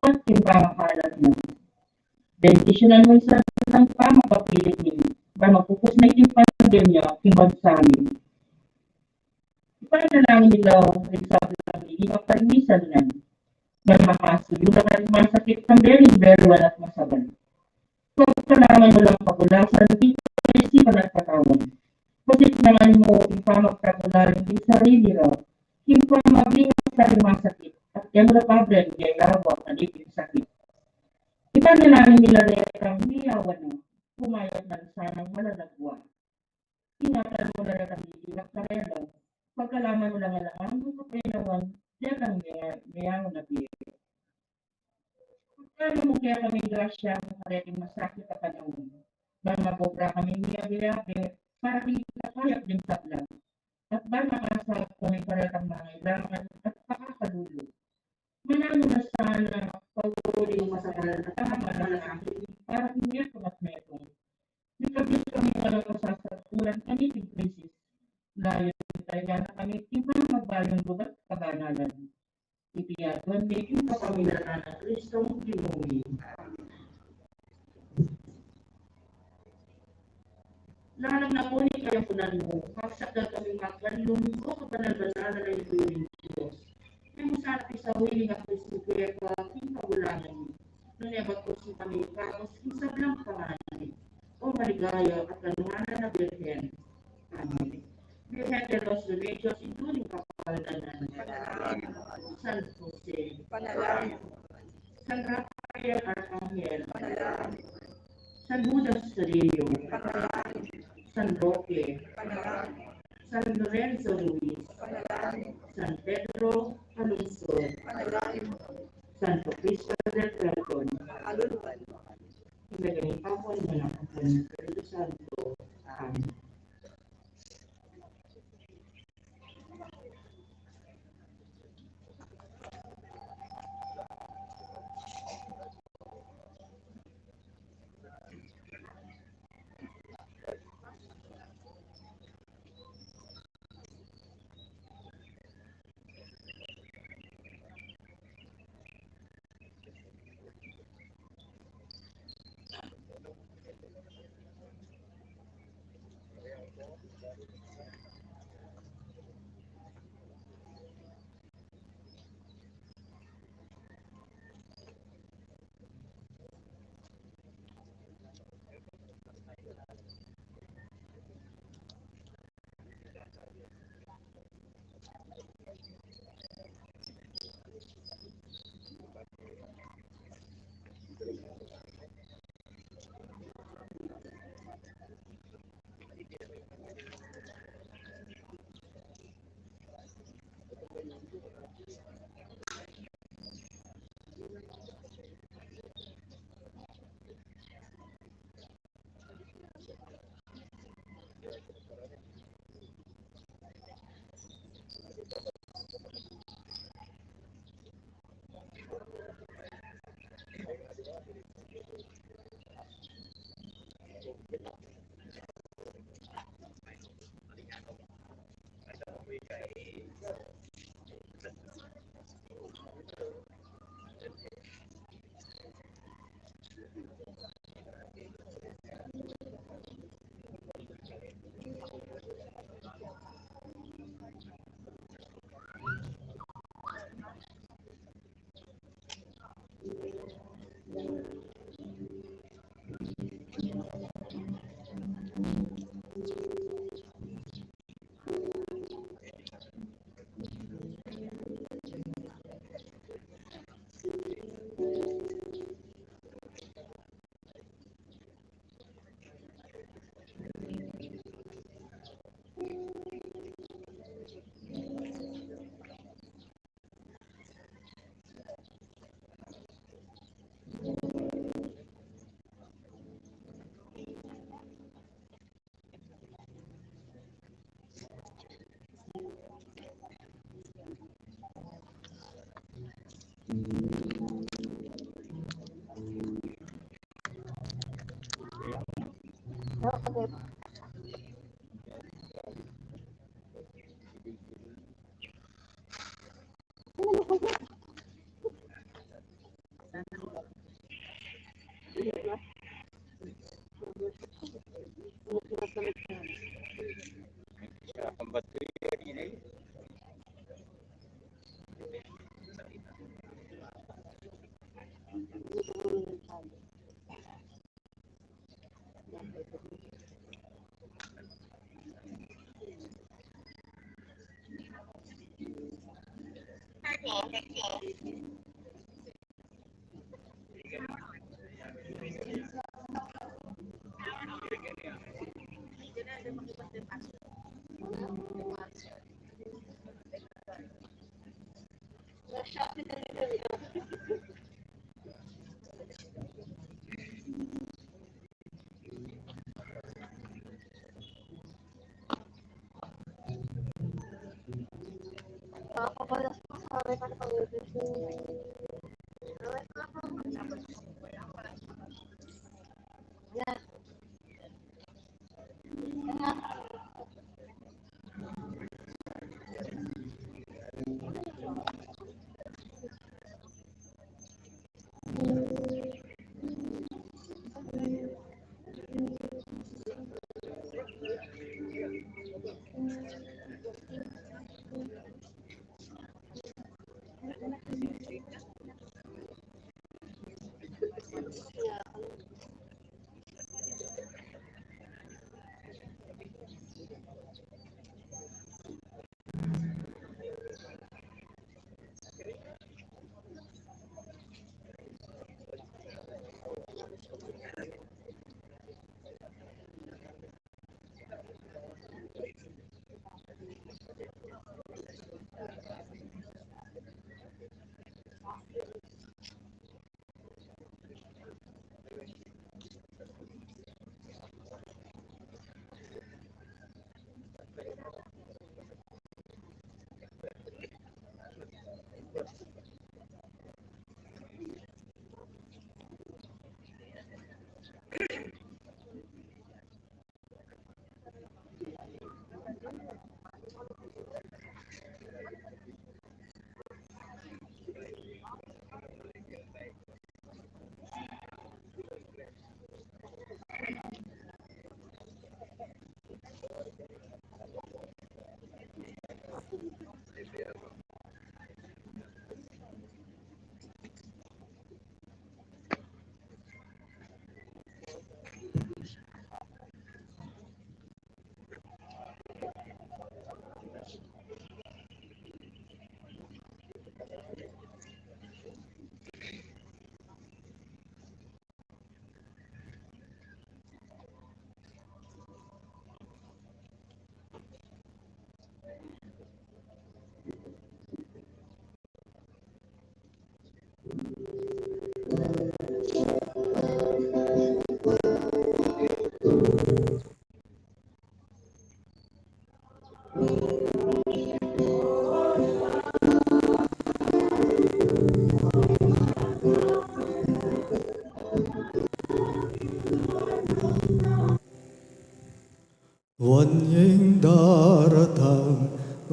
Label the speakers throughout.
Speaker 1: at yung pamakalat mo. Desisyonan mo sa ng pamakapilit niyo. Para mapupus na yung pandemya, kimbag sa amin. Ipanalangin nila example ng hindi maparimisan na makasuyo na masakit ng very at masabay. Kailangan mo lang pagulasan dito sa isipan at katawan. Kasi naman mo ipamagkakularin din sarili raw, yung pamabingat sa limang sakit at yung problem kaya lawak na dito sakit. Ipanalangin nila rin ang niyawan na pumayat ng sanang malalagwa. Ingatan mo na ang hihinak na relaw. Pagkalaman mo lang alam mo kapainawan, diyan ang mayang na biyo. Paano mo kaya kami grasya kung karating masakit at panahon? Bang mabobra kami niya-biyahe para hindi kakayap din sablang. At bang makasap kami paratang mga ilangan at pakakalulo. Manalo na sana pag-uli yung masagalan at tama na lang para hindi ako matmetong. Nikabit kami walang masasatulan kami ng krisis. Layo talaga na kami ibang magbayong bugat kabanalan. Ipiyatuan din yung kapamilaran ng Kristong Dimumi. Lahat na po ni kayang punan mo, kapsakal kami magkanlong o kapanal-banal na yung tuwing Diyos. May musapi sa huling at Kristo kaya ka pinagulangan mo. Nunebat ko si kami kapos isab lang pangalan. O maligaya at kanuhanan na Birhen. Amen. Virgen de los Remedios, including kapaldanan. San Jose. San Rafael Arcangel. San Judas Tadeo. San Roque. San Lorenzo Luis. San Pedro Alonso. Santo Cristo del Perdón. Ilagay ako na ng Espiritu Santo. Amen.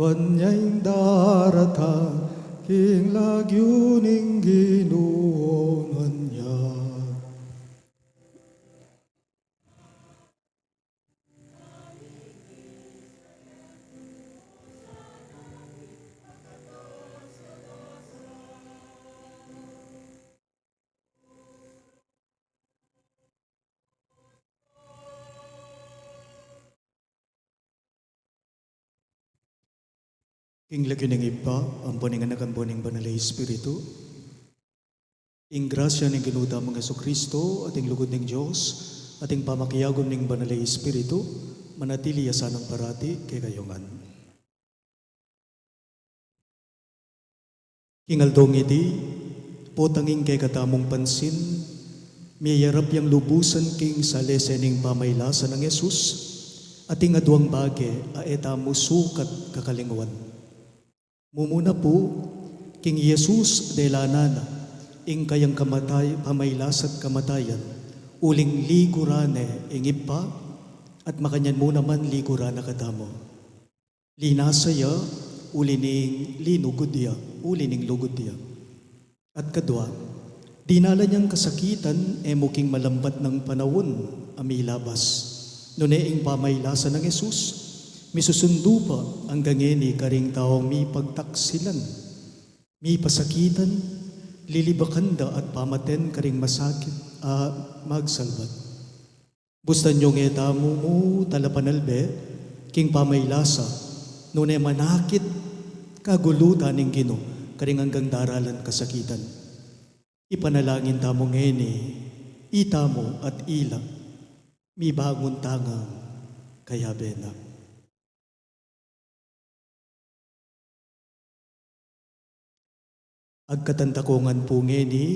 Speaker 2: Wanyeng daratang, king lagyuning ginuongan niya. King lagi ng ipa, ang boning anak ang boning banal na Espiritu. Ing grasya ng ginuda mga Kristo, ating lugod ng Diyos, ating pamakiyagon ng banal na Espiritu, manatili yasanang parati kay kayongan. King aldong iti, potanging kay katamong pansin, miyayarap yang lubusan king sa lesening pamaylasan ng Yesus, ating aduang bage, aeta musukat kakalingwan. Mumuna po, King Jesus de lanana, ing kayang pamaylas at kamatayan, uling ligurane ing ipa, at makanyan mo naman ligurana kadamo. Linasaya, ulining linugod diya, ulining lugod diya. At kadwa, dinala niyang kasakitan, muking malambat ng panawon, amilabas. Nuneing pamaylasan ng Jesus, misusundo pa ang gangeni karing taong mi pagtaksilan, mi pasakitan, lilibakanda at pamaten karing masakit magsalbat. Bustan yung etamo mo talapanalbe, king pamaylasa, nune manakit kagulutan ng Gino, karing hanggang daralan kasakitan. Ipanalangin tamo ngeni, itamo at ila, mi bangon tangang kaya bena. Agkatantakongan po ngeni,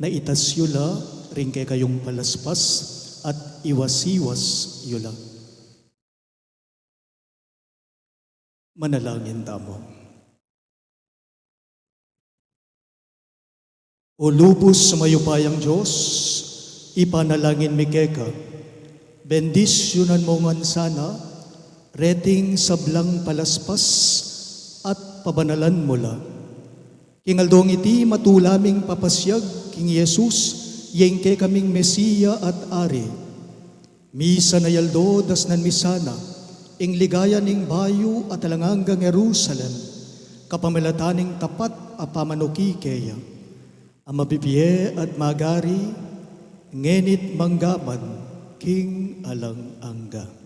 Speaker 2: na itasyula rin kay kayong palaspas at iwasiwas yula. Manalangin tamo. O lubos sa mayupayang Diyos, ipanalangin mi keka, bendisyonan mo ngan sana, reting sablang palaspas at pabanalan mo la. Kingaldong iti matulaming papasyag, King Jesus, yengke kaming Mesiya at Ari. Misa na yaldo das nan misana, ing ligaya ning bayo at alanganggang Jerusalem, kapamalataning tapat a pamanukikeya, ang mabibiye at magari, ngenit manggaman, king alang angga.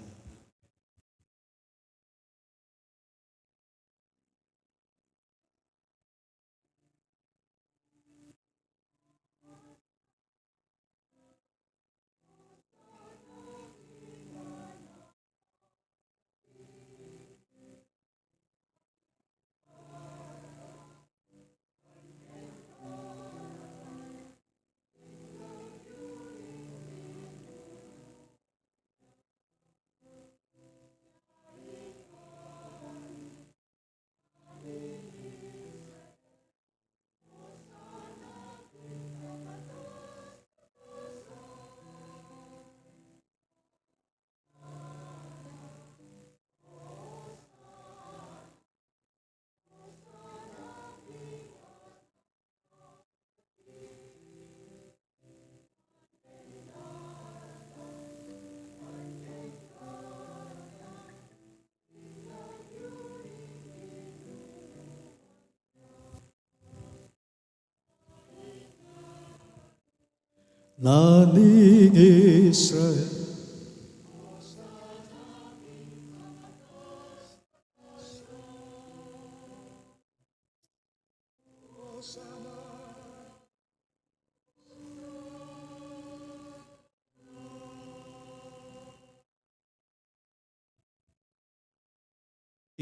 Speaker 2: Naning Israel,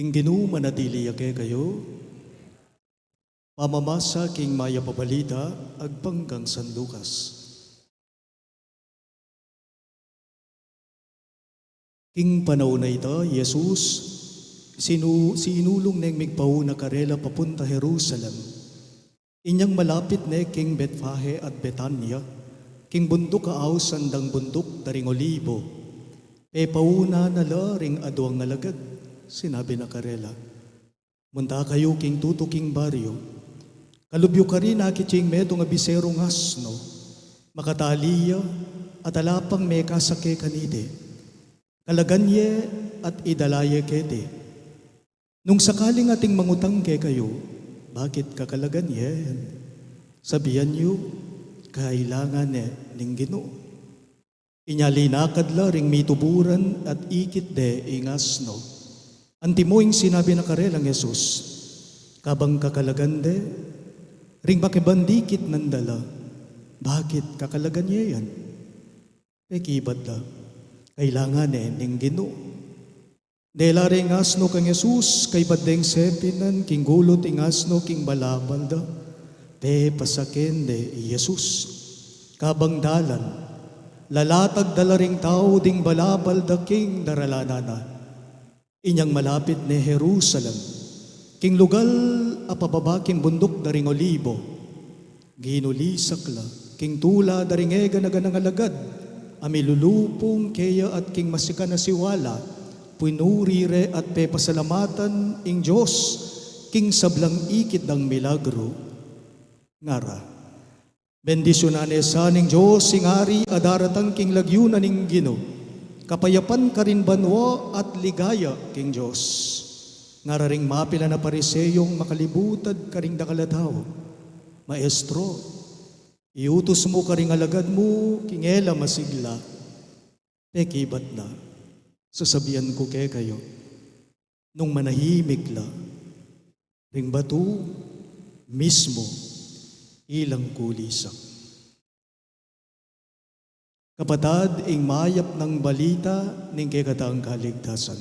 Speaker 2: Inginu manatili ake kayo, pamamasa king maya pabalita, agpanggang San Lucas. King panahon na ito, Jesus, sinulong neng migpauna karela papunta Jerusalem. Inyang malapit ne king Betfahe at Betania, king bundok kaaw sandang bundok daring Olibo. E pauna nala ring aduang nalagad, sinabi na karela. Munta kayo king tuto king baryo, kalubyo ka rin akiching medo nga bisero ngasno, makataliya at alapang me kasake kanide. Kalaganye at idalaye kete. Nung sakaling ating mangutang ke kayo, bakit kakalaganye? Sabihan niyo, kailangan ning Ginoo. Inyalinakad la ring mituburan at ikit de ingasno. Antimoing sinabi na karelang Jesus, kabang kakalagande, ring bakibandikit nandala, bakit kakalaganye yan? Pekibat la. Kailangan ning Ginoo. Dela ring asno kang Jesus, kay badeng sepinan, king gulot ing asno, king balabalda, pe pasaken de Jesus. Kabang dalan, lalatag dala ring tao, ding balabalda, king daralanana. Inyang malapit ne Jerusalem, king lugal, apababa, king bundok daring Olibo. Ginulisak la, king tula daring ega naganangalagad, amilulupong keya at king masika na siwala, punurire at pepasalamatan ing Diyos, king sablang ikit ng milagro, ngara. Bendisyonan esa ning Diyos, sing ari adaratang king lagyunan ning Ginoo, kapayapan ka rin banwa at ligaya king Diyos. Ngara ring mapila na pariseyong makalibutad ka ring dakalataw, Maestro, iutos mo ka ring alagad mo, kingela masigla, pekibat na, sasabihan ko kay kayo, nung manahimik la, ring batu, mismo ilang kulisak. Kapatad, ing mayap ng balita ning kekataang kaligtasan.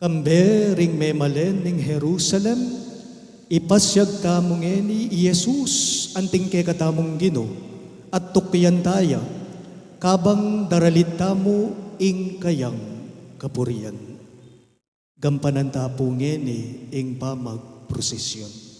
Speaker 2: Kambe ring memalen ning Jerusalem, ipasyag tamong eni Jesus anting kekatamong Gino at tukyan taya, kabang daralit tamo ing kayang kapurian. Gampanan tapong eni ing pamagprosesyon.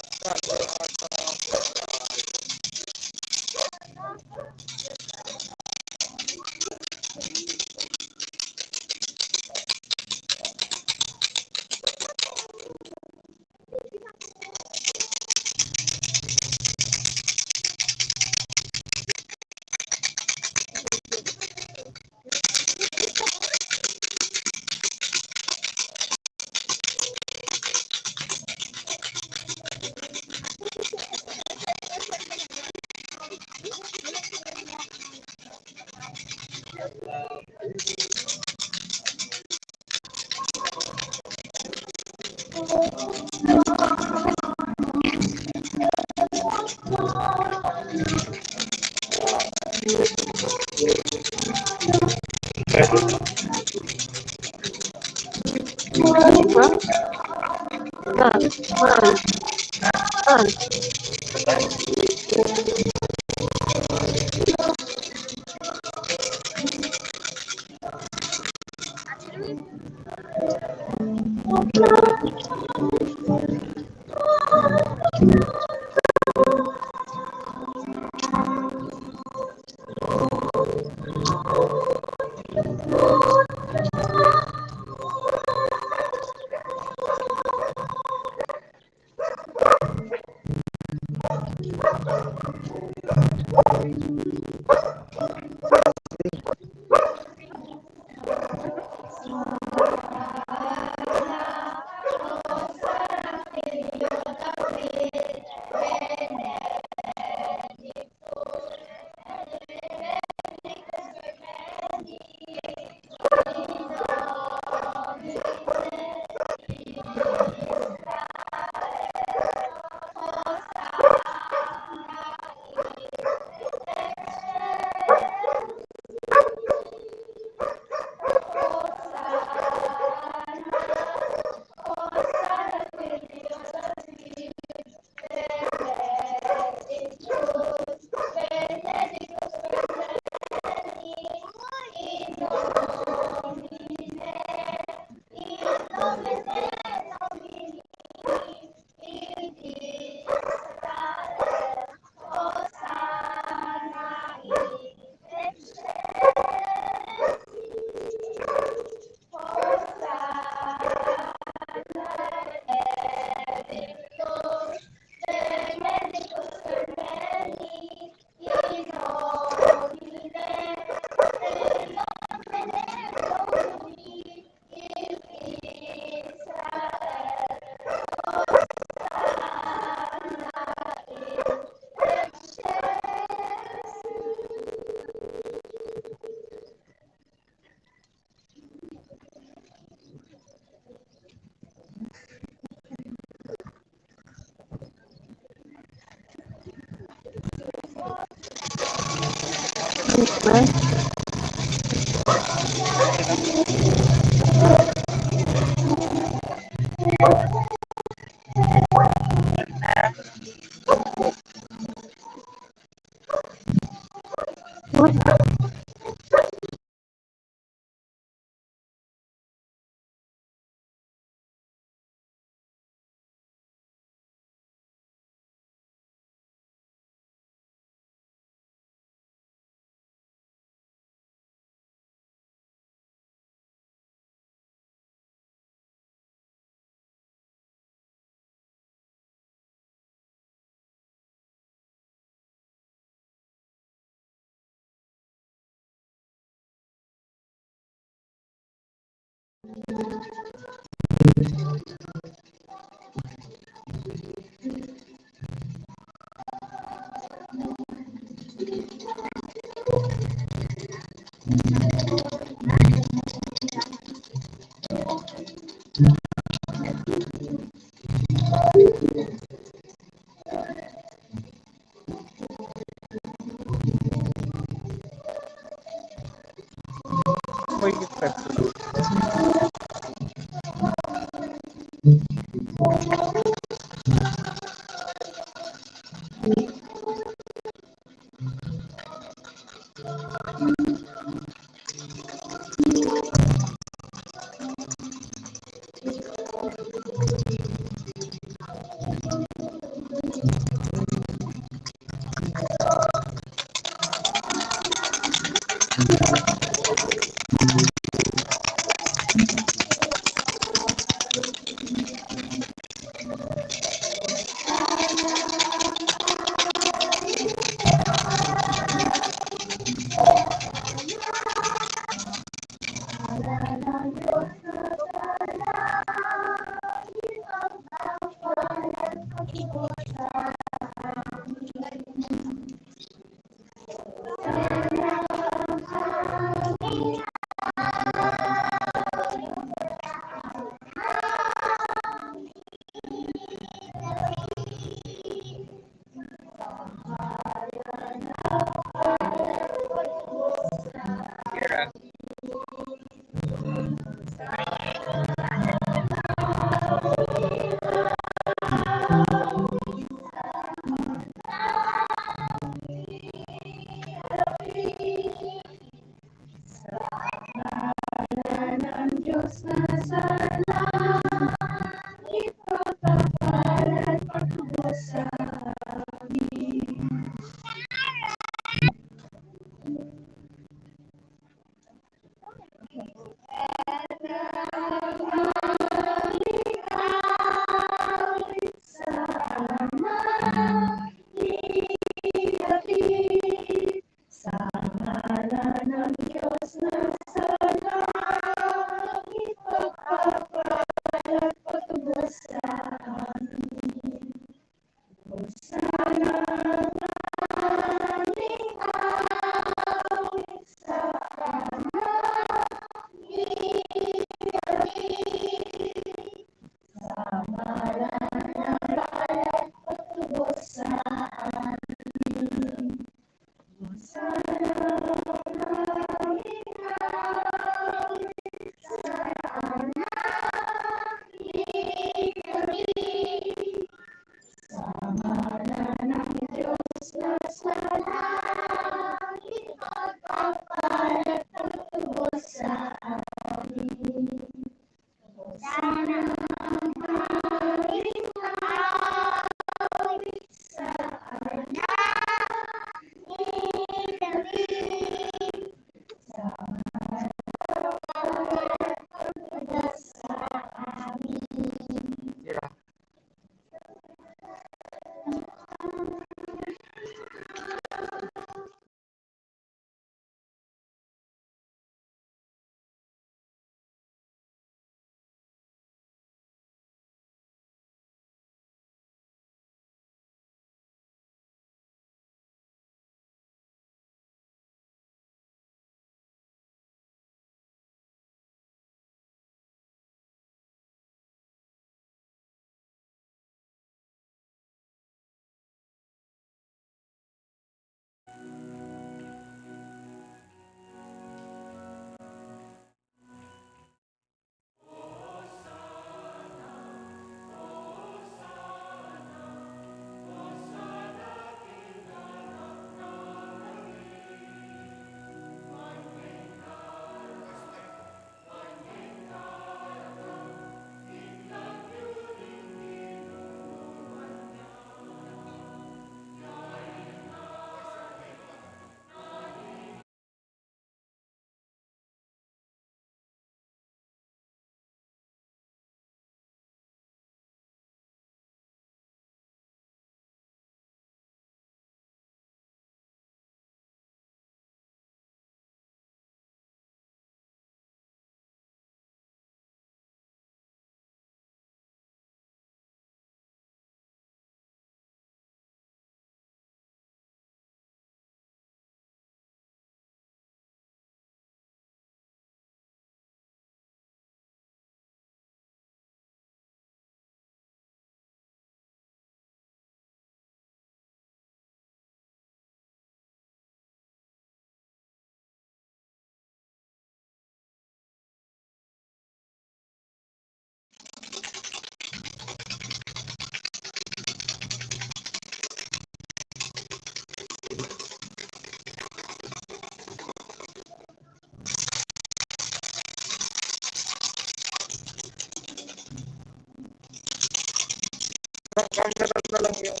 Speaker 3: camera na lang yung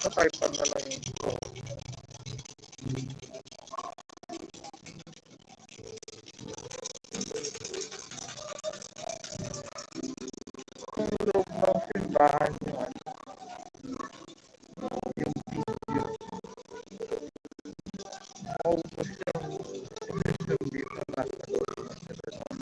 Speaker 3: sa tripod na lang yung loob ng simbahan yung ano, yung video. Maubos yung connection dito nasa loob ng simbahan.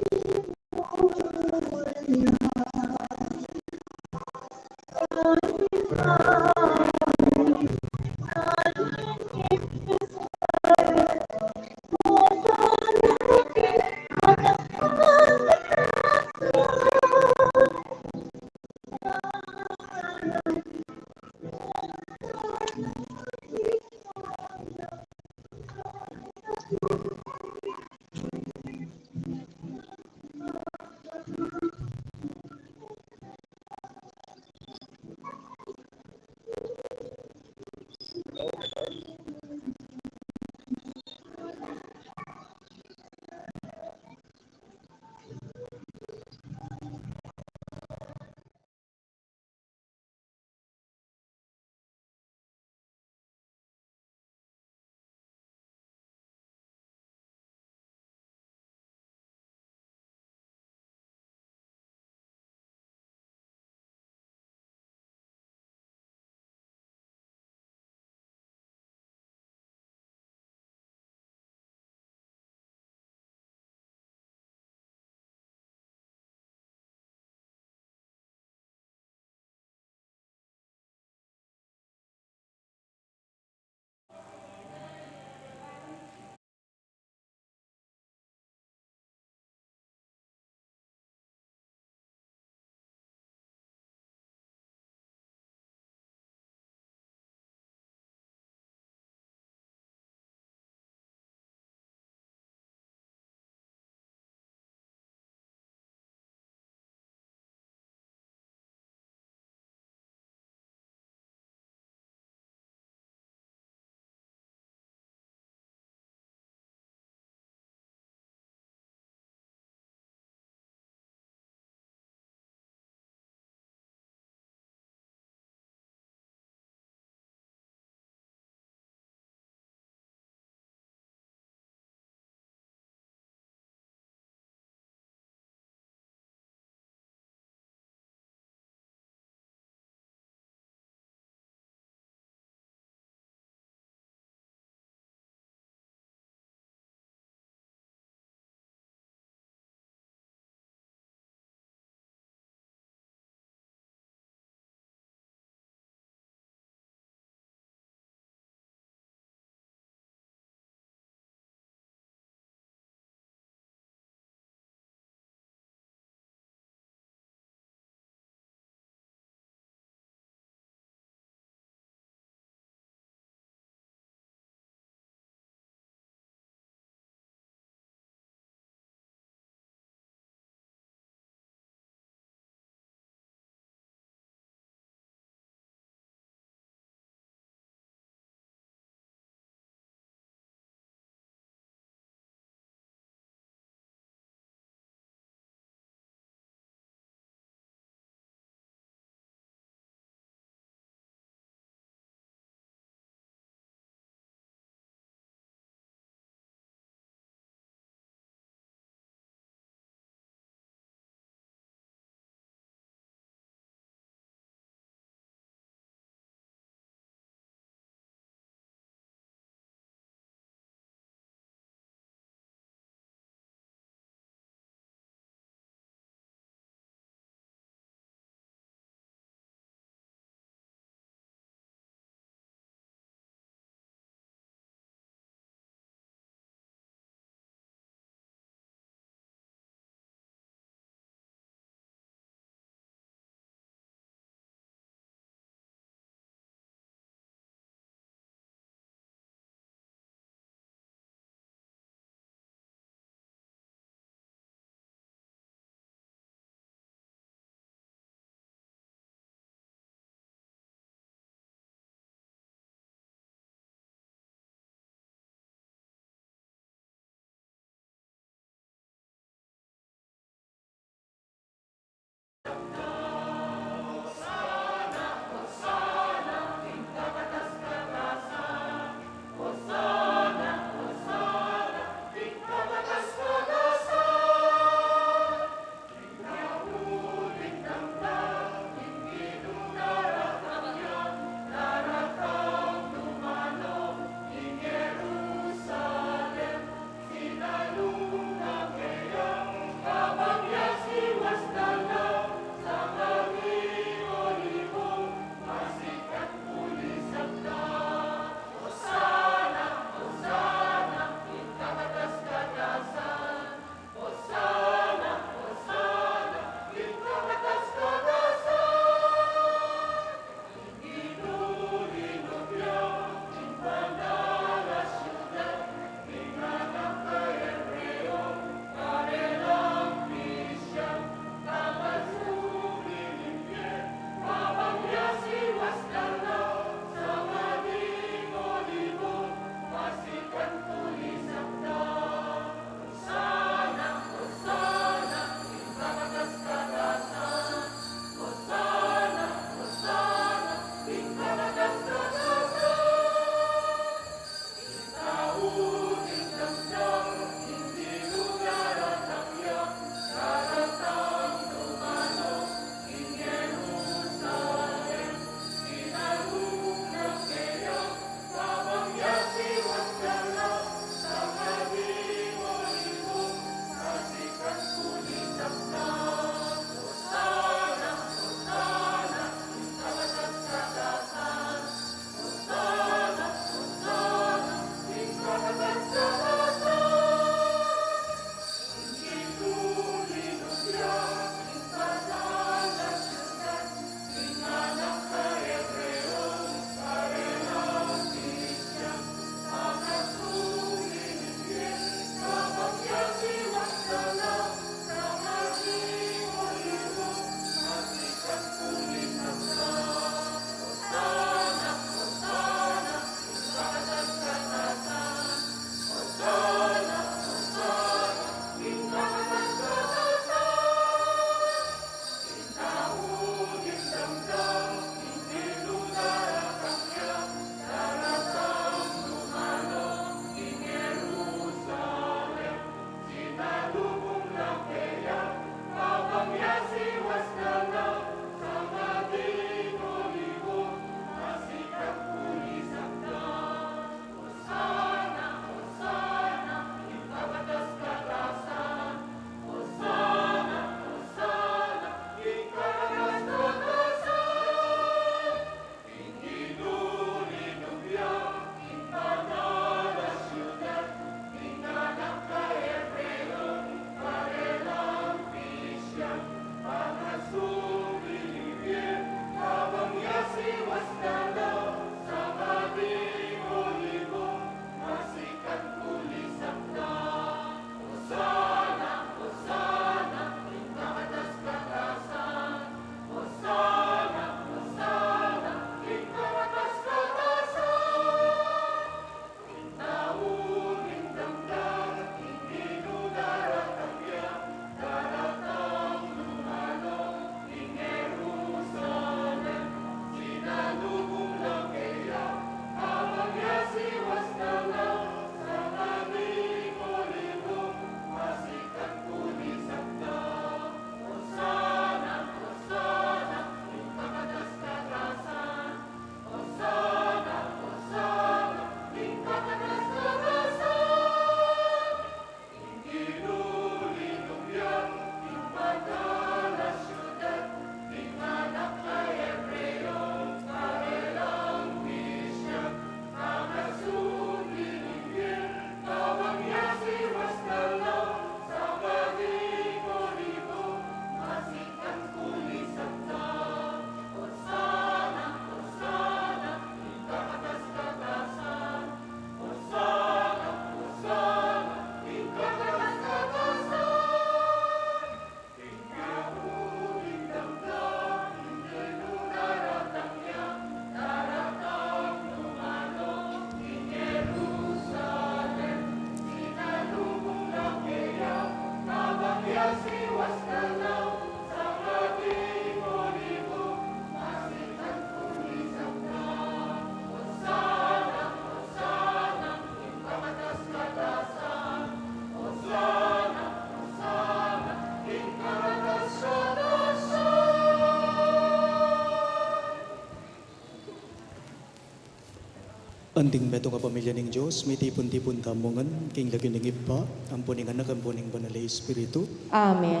Speaker 2: Anding beto nga pamilya ning Dios, may tipon-tipon tamongan, king lagi ning iba, ampuning anak, ampuning banal na Espiritu.
Speaker 4: Amen.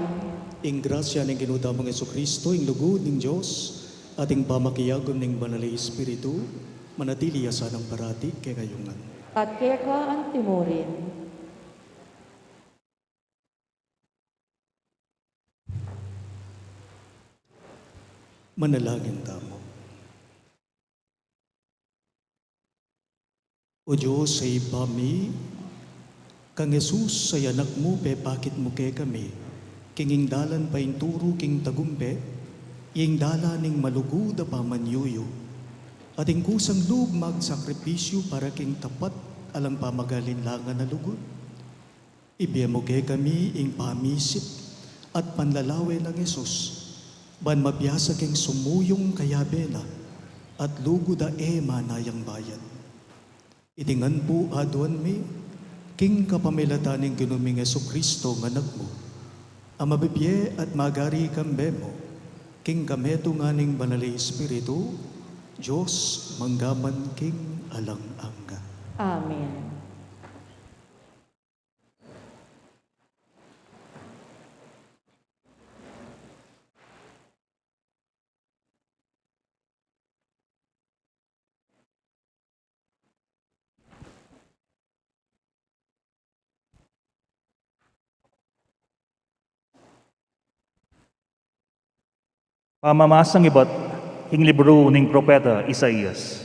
Speaker 2: Ing grasya ning ginutamong Jesucristo, ing lugod ning Dios, ating pamakiyagom ning banal na Espiritu, manatili asa ng parati kay kayungan.
Speaker 4: At kaya ka ang timurin.
Speaker 2: Manalangin tamo. O Diyos sa ipami, kang Jesus sa anak mo, pe bakit mo kay kami, kinging dalan pa inturo king tagumpe, ing dalaning malugod a pamanyuyo, ating kusang loob magsakripisyo para king tapat alang pamagalinlangan na lugod. Ibiya mo kay kami ing pamisip at panlalawe ng Jesus, ban mabiyasa king sumuyong kayabena at lugod a ema nayang bayan. Itingan po aduan mi, king kapamilataning ginuming Jesucristo nga anak mo, ang mabibye at magari kambe mo, king kameto nga ning banal Espiritu, Diyos manggaman king alang-angga.
Speaker 4: Amen.
Speaker 5: Pamamasang iba't ing libro ning propeta Isaías.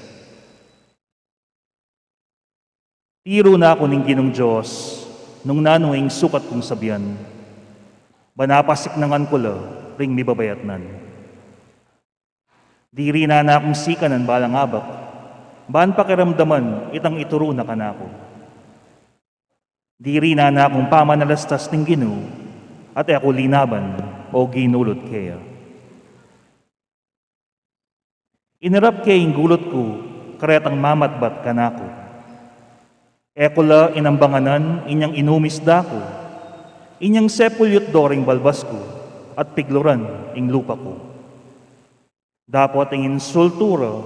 Speaker 5: Tiro na ako ning Ginong Diyos, nung nanuing sukat kong sabihan, banapasik nangan ko la, ring mibabayatnan. Diri na akong sikanan balang abak, baan pakiramdaman itang ituro na kanako. Diri na akong pamanalastas ning Ginoo, at ako linaban o ginulot kaya. Inirap kayong gulot ko, karetang mamatbat kanako. Ekola inambanganan, inyang inumisda ko, inyang sepulyot doring balbas ko, at pigloran ing lupa ko. Dapat ing insultura,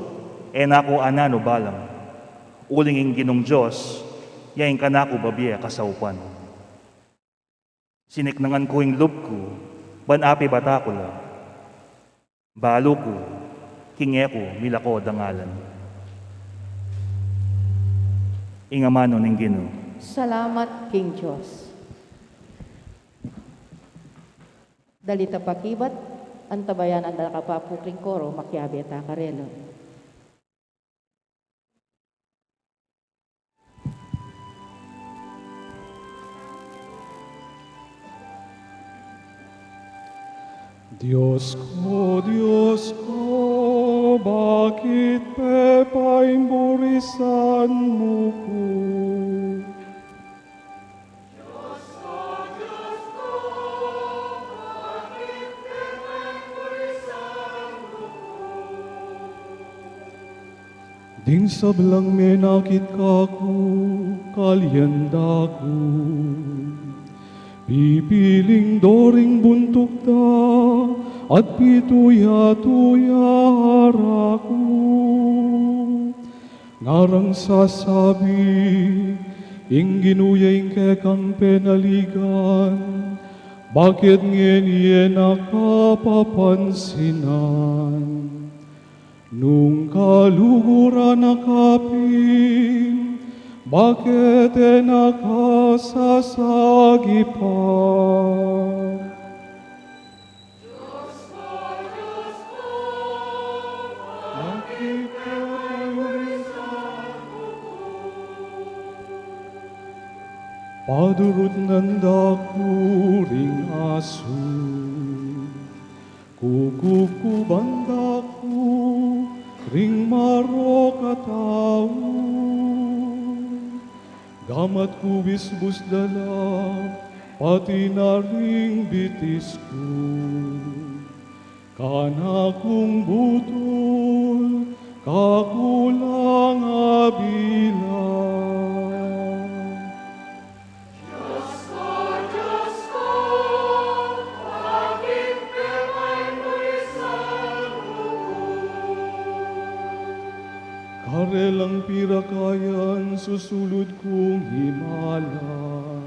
Speaker 5: enako anano balang, uling ing Ginong Diyos, yaing kanako babiya kasaupan. Siniknangan ko ing loob ko, banapi batakula, balo ko, kingeko milako dangalan. Ingamano ning Ginoo.
Speaker 4: Salamat, King Diyos. Dalita pakibat, antabayan ang nakapapukling koro, makyabi at akarelo.
Speaker 3: Diyos ko, bakit pepaimburisan mo ko? Ding sablang menakit kako, kalyanda ko. Pipiling doring buntok da, at pituya-tuya haraku. Ngarang sasabi, ing ginuyay kekang penaligan, bakit ngeniye nakapapansinan? Nung kaluguran nakapin, bakit nakasasagipan? Diyos ko, bakit pepaimburisan mo ko? Padurot nanda kuring aso, kukukubanda ko, ring marokataw. Gamat ko bisbus dala, pati na ring bitis ko. Kana kong butol, kakulang abilang. Diyos ko, bakit pepaimburisan mo ko? Karelang pirakayan susulod kong himalan.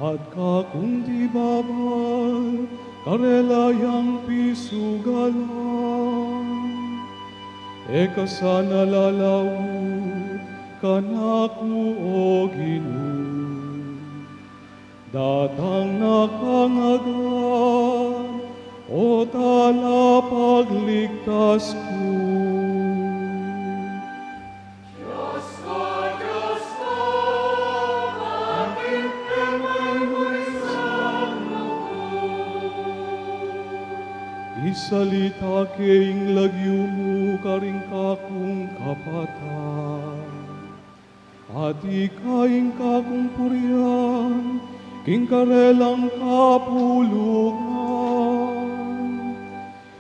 Speaker 3: At kakung di babal, karelayang pisugalan. Eka sana lalawud, kanaku o Ginoo. Datang nakangagan, o tala pagligtas ko. Isalita keing lagyo mo karing kakong kapatan. At ikaing kakong purihan, king karelang kapulungan.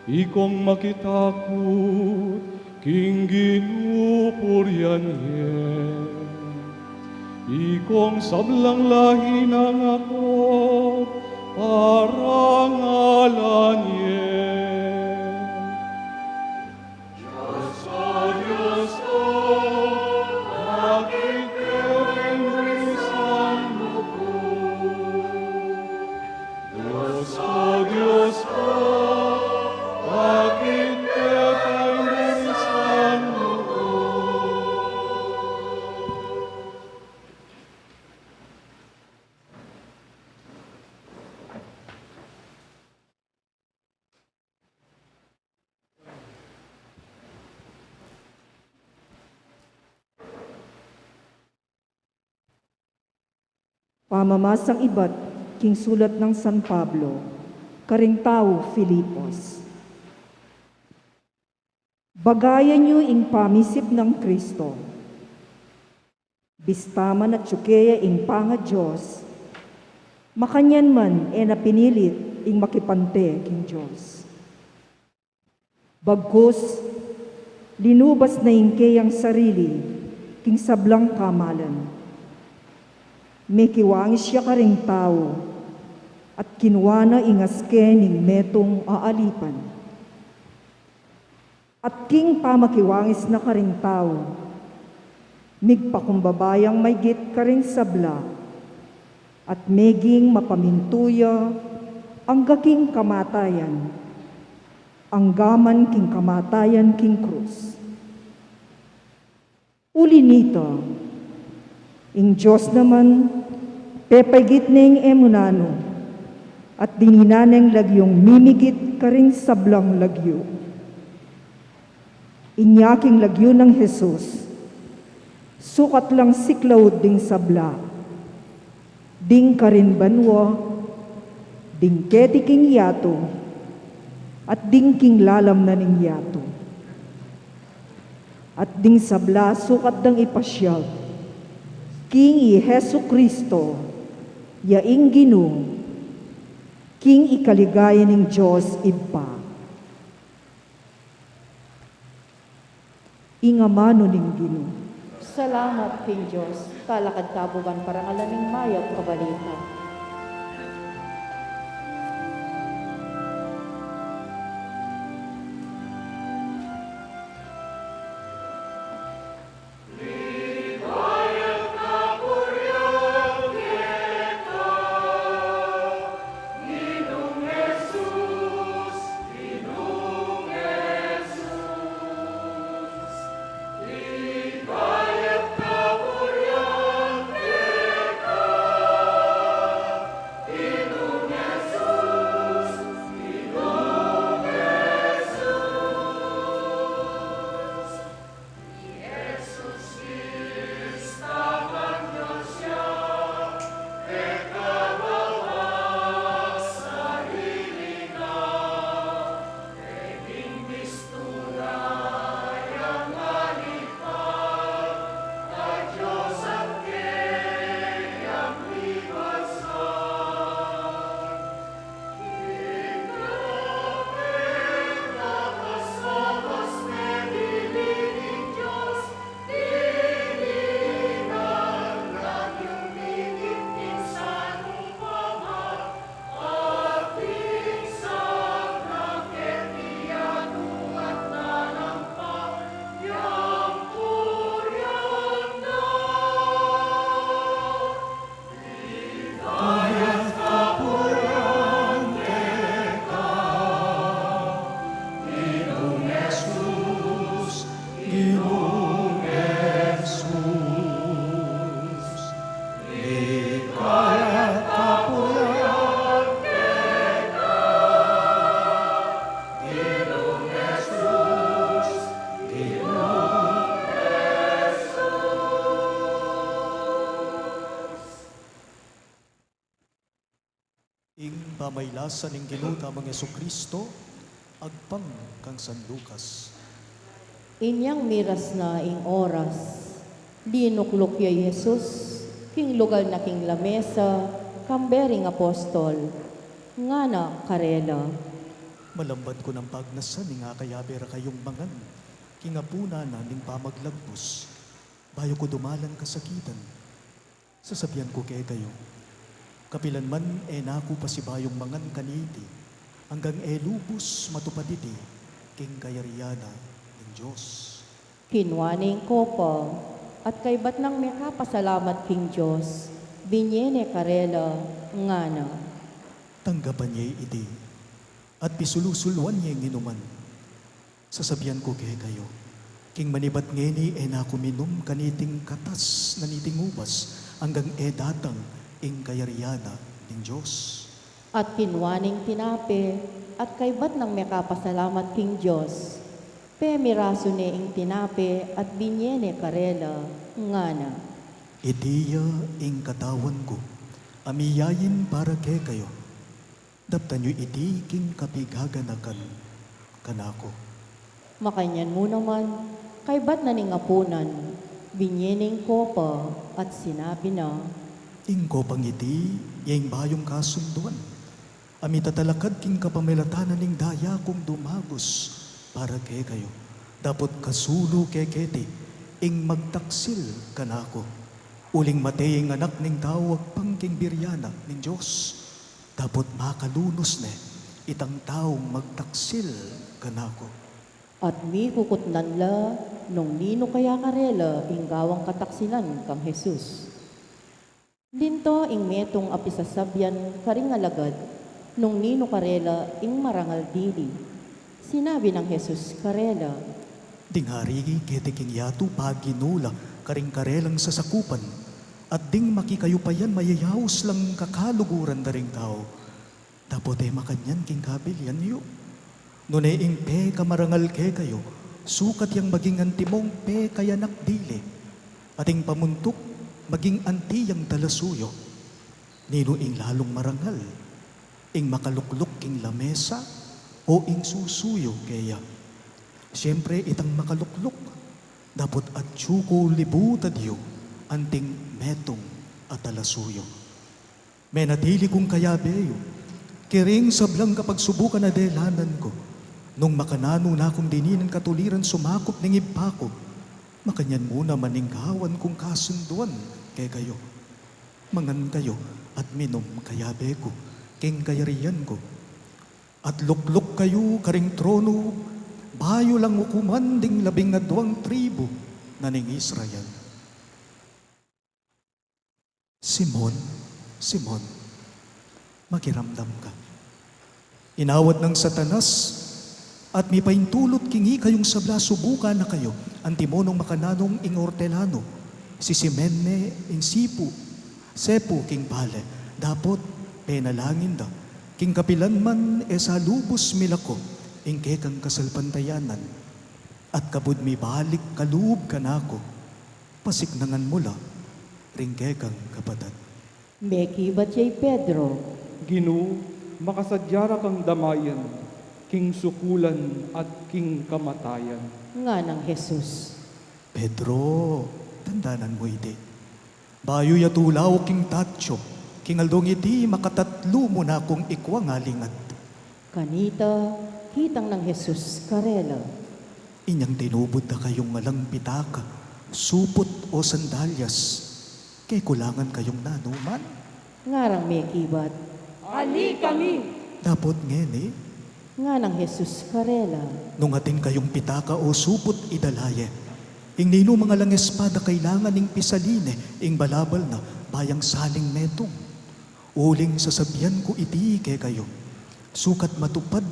Speaker 3: Ikong makitakot, king ginupuryan yen. Ikong sablang lahi ng ako, parangalan yen. Diyos ko, bakit pinurisan mo ko? Diyos ko, bakit pinurisan mo ko?
Speaker 6: Pamamasang iba't king sulat ng San Pablo, karing tao Filipos. Bagayan niyo ing pamisip ng Kristo. Bistaman at tsukeya ing panga Diyos, makanyan man napinilit ing makipante king Diyos. Bagkus, linubas na ing kayang sarili king sablang kamalan. May kiwangis siya karing tao, at kinuwana ingaske ning metong aalipan. At king pamakiwangis na karing tao, migpakumbabayang maygit karing sabla, at meging mapamintuya ang gaking kamatayan, ang gaman king kamatayan king krus. Uli nito, ing Diyos naman, pepagit ning emunano, at dininaneng lagyong mimigit karing sablang lagyo. Inyaking lagyo ng Jesus, sukat lang siklaw ding sabla, ding karin banwa, ding ketiking yato, at ding king lalam na ning yato. At ding sabla sukat dang ipasyag, king i Hesu Kristo, yaing Ginoo, king ikaligaya ning Diyos iba. Ingamano ning Ginoo.
Speaker 4: Salamat king Diyos, kalakad kabugan parangalan ning mayat kabalita.
Speaker 2: Ginoong Jesus, ika't kapuyan Ginoong Jesus, Ginoong ing pamaylasan ng ginutamang Jesucristo, agpang kang San Lucas.
Speaker 4: Inyang miras na ing oras, linuklok ya Jesus, king lugal na king lamesa, kambering apostol, nga na karela.
Speaker 2: Malambad ko ng pagnasan ni nga kayabera kayong mangan, kingapuna na ning pamaglagpos, bayo ko dumalan kasakitan. Sasabihan ko kay kayo, kapilan man naku pa si bayong mangan kaniti, hanggang lubos matupaditi, king kayariyana ng Diyos.
Speaker 4: Kinwaning ko pa, at kay ba't nang may kapasalamat king Diyos, binyene karela, nga na.
Speaker 2: Tanggapan niya iti, at pisulusulwan niya yung inuman. Sasabihan ko kay kayo, king manibat ngeni naku minum kaniting katas naniting ubas, hanggang datang ing kayariyana ng Diyos.
Speaker 4: At kinwaning tinape, at kay ba't nang may kapasalamat king Diyos, pemiraso ni ing tinape, at binyene karela, nga na.
Speaker 2: Itiya ing katawan ko, amiyayin para kay kayo. Daptan nyo iti king kapigaganakan kanako.
Speaker 4: Makanyan mo naman, kay ba't naningapunan, binyening ko pa, at sinabi na,
Speaker 2: Ing ko pangiti, yung bayong kasunduan. Ami tatalakad king kapamilatanan ning daya kong dumagos para kay kayo. Dapot kasulo kay keti, ing magtaksil kanako. Uling mateying anak ning tawag pangking biryana ning Diyos. Dapot makalunos ne, itang taong magtaksil kanako.
Speaker 4: at mi kukutnan la, nung nino kaya karela, ing gawang kataksilan kang Jesus. Dinto ing metong apisasabyan karing alagad, nung nino karela, ing marangal dili. Sinabi ng Jesus karela,
Speaker 2: Dingarigi ketiking yato paginula karing karelang sasakupan at ding makikayupayan mayayaos lang kakaluguran daring tao. Tapote makanyan king kabilyan yo. Nune ing pe kamarangal ke kayo, sukat yang maging antimong pe kayanak dili. Ating pamuntok maging anti yang talasuyo. Nino ing lalong marangal, ing makalukluk king lamesa o ing susuyo kaya. Siyempre, itang makalukluk, dapat at tsuko libuta diyo, anting metong at alasuyo. Menatili kong kayabeyo, kiring sablang kapag subukan na delanan ko, nung makanano na akong dininan katuliran sumakop ng iba ko, makanyan muna maninggawan kong kasunduan kay kayo. Mangan kayo at minom kayabe ko, king kayarian ko. At lukluk kayo karing trono, bayo lang hukuman ding 12 tribo na ning Israel. Simon, Simon, makiramdam ka. Inawat ng Satanas at may paintulot kingi kayong sabla subukan na kayo ang timonong makananong ing Hortelano, si Simene ing Sipu, Sepu king Pale, dapot penalangin da, king kapilan man sa lubos milako, ing kekang kasalpantayanan, at kabud mi balik kaloob kanako, pasiknangan mula, ring kekang kapadat.
Speaker 4: Meki batiyay Pedro,
Speaker 3: Ginoo, makasadyara kang damayan, king sukulan at king kamatayan.
Speaker 4: nga ng Jesus.
Speaker 2: Pedro, tandanan mo iti. Bayo yatulaw king tatyo, king aldong iti makatatlo mo na kung ikwang alingat.
Speaker 4: Kanita, hitang ng Jesus karela.
Speaker 2: Inyang tinubod na kayong ngalang pitaka, supot o sandalyas, kay kulangan kayong nanuman.
Speaker 4: Ngarang meki bat,
Speaker 2: Dapot ngeni,
Speaker 4: nga ng Jesus karela.
Speaker 2: nung atin kayong pitaka o supot idalaye, ing nino mga lang espada kailangan ing pisaline, ing balabal na bayang saling metong. Uling sasabihan ko iti kay kayo, sukat matupad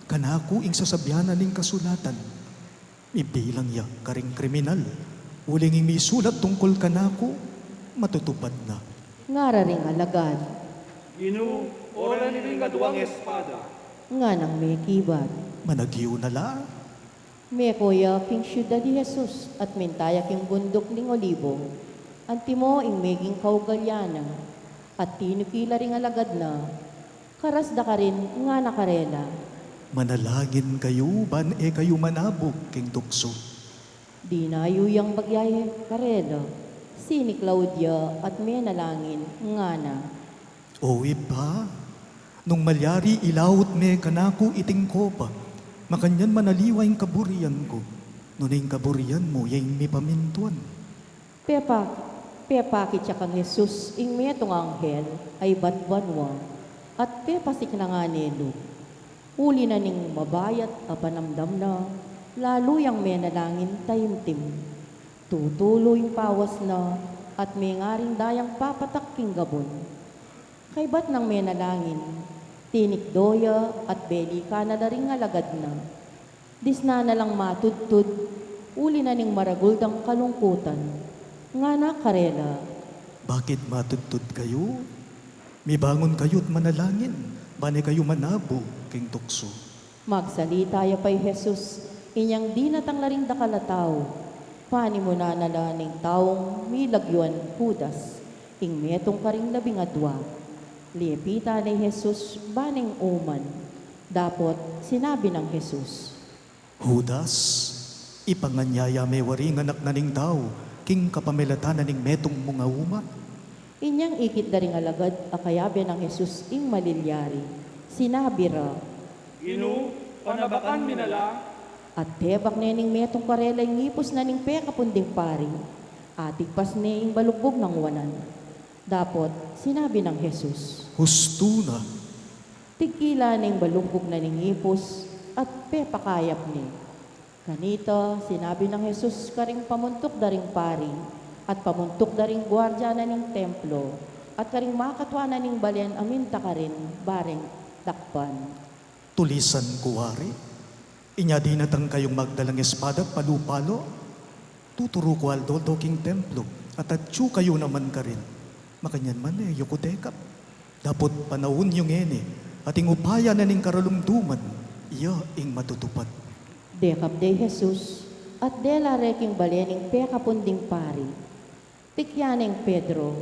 Speaker 2: kanako ing sasabyanan ning kasulatan. Ibilang ya karing kriminal. Uling may sulat tungkol ka na ako, matutupad na.
Speaker 4: Ngara ring alagad,
Speaker 3: Inu, oran ni nga duwang espada.
Speaker 4: nga nang may kibat.
Speaker 2: Managyo na la.
Speaker 4: May kuya king syudad di Jesus at mintaya king bundok ning olibo. Antimo ing meging kaugalyana at tinukila ring alagad na. Karas da ka rin nga nakarela.
Speaker 2: Manalagin kayo, ban kayo manabog king tukso.
Speaker 4: Di na yuyang bagyay karela. Sini Claudia at may nalangin nga na.
Speaker 2: O iba, nung malyari ilawot me kanako iting kopa, makanyan manaliwa yung kaburian ko. Nung kaburian mo, yung may pamintuan.
Speaker 4: Pepakit siya kang Jesus, ing metong anghel, ay batbanwa, at pepasik na nga nilo. Uli na ning mabayat, apanamdam na, lalo yang may nalangin tayimtim. Tutuloy pawas na, at may ngaring dayang papatak king gabon. Kay bat nang may nalangin, tinikdoya at beli ka na ring alagad na. Disna na lang matudtud, uli na ning maraguldang kalungkutan. Nga na karela,
Speaker 2: Bakit matutod kayo? May bangon kayo't manalangin, bane kayo manabo king tukso.
Speaker 4: magsalita ya pa'y Jesus, inyang di natanglaring dakalataw. Pani mo na nalaning taong milagyuan Judas, ing metong karing 12. Liepita ni Jesus baning uman. Dapot sinabi ng Jesus,
Speaker 2: Judas, ipanganyaya may waring anak na ning tao, king kapamilatan na ning metong mga uma.
Speaker 4: inyang ikit daring alagad akayabe ng Jesus ing malilyari. Sinabi ra,
Speaker 3: Inu, panabakan minala.
Speaker 4: at tebak nening metong karela ing ngipos na ning pekapunding pari. Atigpas ne ing balugbog ng wanan. Dapot sinabi ng Jesus,
Speaker 2: Husto na,
Speaker 4: tigkila ning balugbog na ning ngipos at pepakayap ni. Kanito, sinabi ng Jesus karing pamuntok daring pari at pamuntok daring gwardya na ning templo at karing makatwa na ning balen aminta ka rin baring takpan.
Speaker 2: tulisan kuwari. Inya di natang kayong magdalang espada at palupalo. Tuturo ko aldo king templo at atsu kayo naman ka rin. Makanyan man yukutekap. Dapot panahon yung ene at ing upaya na ning karalumduman, iya ing matutupad.
Speaker 4: Dekap de Jesus at dela reking balening pekapunding pari. Tikyaning Pedro,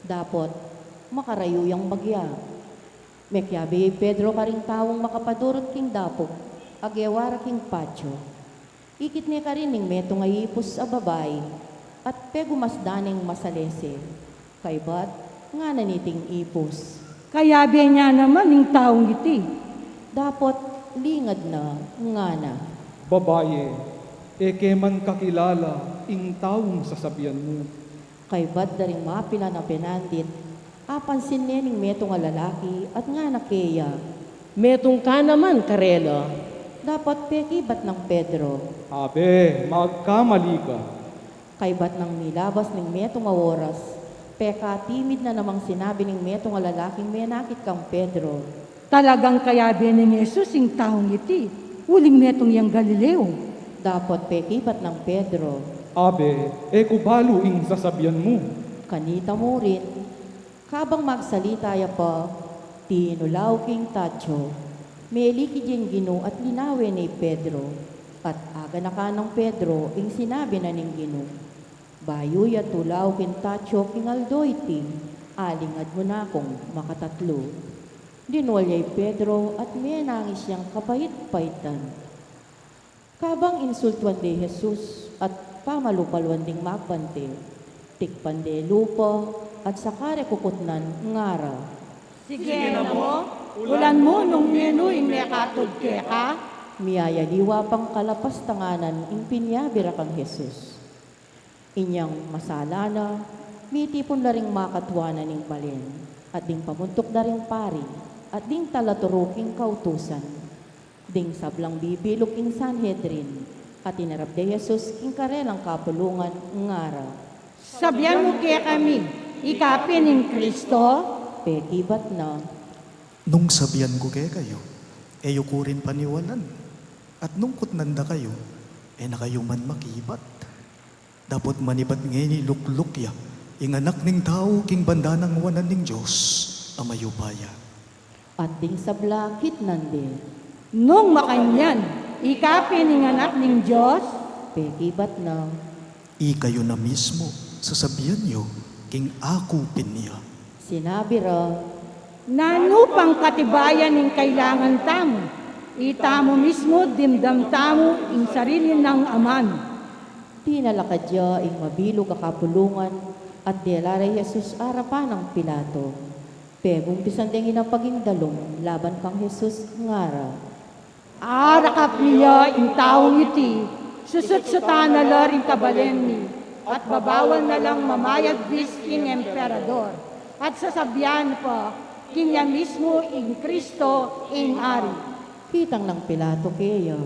Speaker 4: dapot makarayuyang bagya. Mekyabi Pedro karing tawong makapadurot king dapog, agyawara king patyo. Ikit niya ka rin ning metong ayipos sa babay, at pegumasdaning masalese. Kaybat, nga naniting ipos.
Speaker 7: Kaya niya naman yung taong iti.
Speaker 4: Dapot, lingad na, nga na.
Speaker 3: Babaye, eke man kakilala ing taong sasabihan mo.
Speaker 4: Kaybat daring mapila na penandit, apansin niya ning metong lalaki at nga nakeya.
Speaker 8: Metong ka naman, Karela.
Speaker 4: Dapat pekibat ng Pedro.
Speaker 3: Abe, magkamali ka.
Speaker 4: Kaybat ng nilabas ning metong oras, peka timid na namang sinabi ning metong lalaking menakit kang Pedro.
Speaker 7: Talagang kaya ni Jesus yung taong iti. Uling metong yung Galileo.
Speaker 4: Dapat pekibat ng Pedro.
Speaker 3: Abe, kubalo ing sasabihan mo.
Speaker 4: Kanita mo rin. Kabang magsalita ya pa, tinulaw king tacho. Meliki diyang gino at linawe ni Pedro. At aga na ka ng Pedro, ing sinabi na ning gino. Bayo ya tulaw king tacho king aldoyti. Alingad mo na akong makatatlo. Dinwalyay Pedro at may nangis siyang kapait-paitan. Kabang insultuan de Jesus at pamalupalwan ding magbante, tikpan de lupa at sakare kukutnan ngara.
Speaker 7: Sige na mo, ulan mo nung menuing nekatod ka.
Speaker 4: Miyayaliwa pang kalapas tanganan ing pinyabira kang Jesus. Inyang masala na, mitipon na ring makatwanan ning balen, at ding pamuntok na ring pari, at ding talaturuking kautusan. Ding sablang bibilog ing Sanhedrin, at inarap de Jesus ing karelang kapulungan ngara.
Speaker 7: Sabihan mo kaya kami, ikapin ng Kristo.
Speaker 4: Pekibat na,
Speaker 2: Nung sabihan ko kayo, ko rin paniwalan. At nung kutnanda kayo, na kayo man makibat. Dapat manibat ngayon ni luklukya, inganak ning tao king banda ng wanan ning Diyos, amayupaya.
Speaker 4: At ding sabla kitnande,
Speaker 7: Nung makanyan, ikapin ng anak ng Diyos,
Speaker 4: pekibat na,
Speaker 2: Kayo na mismo, sasabihan niyo, king ako pinya.
Speaker 4: sinabi ra,
Speaker 7: nanupang katibayan ng kailangan tamo, itamo mismo dimdam tamo in sarili ng aman.
Speaker 4: tinalakadya ing mabilog akapulungan at delaray Jesus arapan ng Pilato. Pebong pisandeng inapagindalong laban kang Jesus ngara.
Speaker 7: Arakap niya in taong iti, susut-sutan na laring kabalen ni, at babawal na lang mamayag bis king emperador, at sasabihan pa, kinya mismo in Kristo in ari.
Speaker 4: Kitang ng Pilato kaya,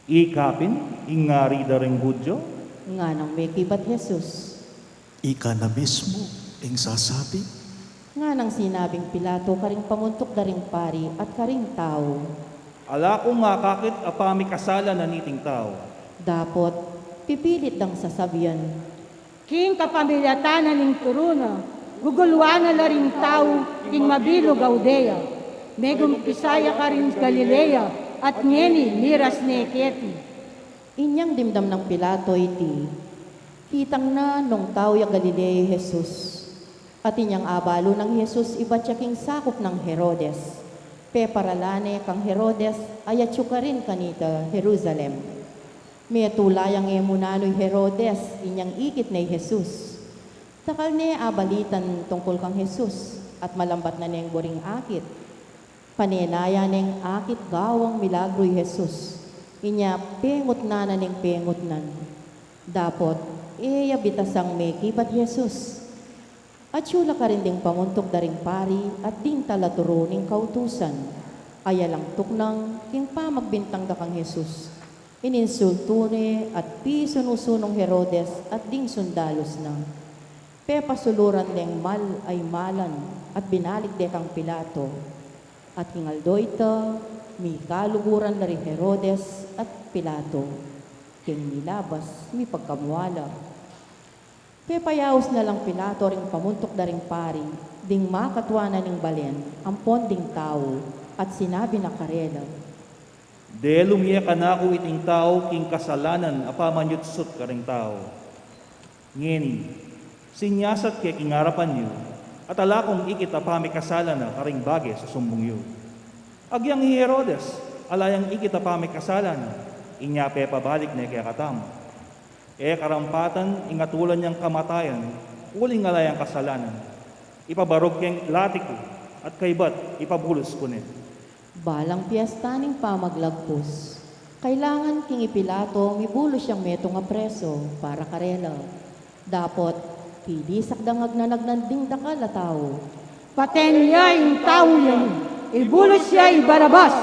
Speaker 5: Ikapin, ingari daring Budyo,
Speaker 4: nga nang may kibat Jesus.
Speaker 2: Ika na mismo, ing sasabi,
Speaker 4: Nga nang sinabing Pilato karing pamuntok daring pari at karing tao.
Speaker 5: ala ko nga kakit apami kasala na niting tao.
Speaker 4: Dapot, pipilit dang sasabihan,
Speaker 7: King kapamilyatan ng turuna, guguluan na laring tao, king mabilo Gaudea, megum Pisaya ka rin Galilea, at ngeni miras neketi.
Speaker 4: Inyang dimdam ng Pilato iti, kitang na nung tao ya Galilea Jesus. At inyang abalo ng Jesus ibatya king sakop ng Herodes. Pe paralane kang Herodes ayatyo ka rin kanita Jerusalem. May tulayang emunano'y Herodes inyang ikit na Jesus. Takal ne abalitan tungkol kang Jesus at malambat na neng boring akit. Panenaya neng akit gawang milagro'y Jesus. Inya pengot na neng pengot nan. Dapot, bitasang may kibat Jesus. At syula ka rin ding pamuntok daring pari at ding talaturo ning kautusan. Ayalang tuknang king pamagbintang da kang Jesus. Ininsultune at pisunusunong Herodes at ding sundalos na. Pepasuluran ding mal ay malan at binalik de kang Pilato. At kingaldo ito, may kaluguran na rin Herodes at Pilato. King nilabas, may pagkamuwala. Pepayaos na lang Pilato ring pamuntok na ring pari, ding makatwanan ning balen, ampon ding tao, at sinabi na karela.
Speaker 5: De lumiya ka na ako iting tao king kasalanan apamanyutsut ka ring tao. Ngeni, sinyasat kaya kingarapan niyo, at ala kong ikit apami kasala na karing bagay sa sumbong yu. Agyang Herodes, alayang ikit apami kasala na, inya pabalik na kaya katamo. Karampatan, ingatulan niyang kamatayan, uling alayang kasalanan. Ipabarog keng latiko, at kaybat, ipabulos ko ni.
Speaker 4: Balang piyesta ning pamaglagpos. Kailangan king Pilato mibulos siyang metong apreso para karela. Dapot, pilisak dangag na nagnanding dakal a tao.
Speaker 7: Paten niya yung tao yan, ibulos siya Barabas.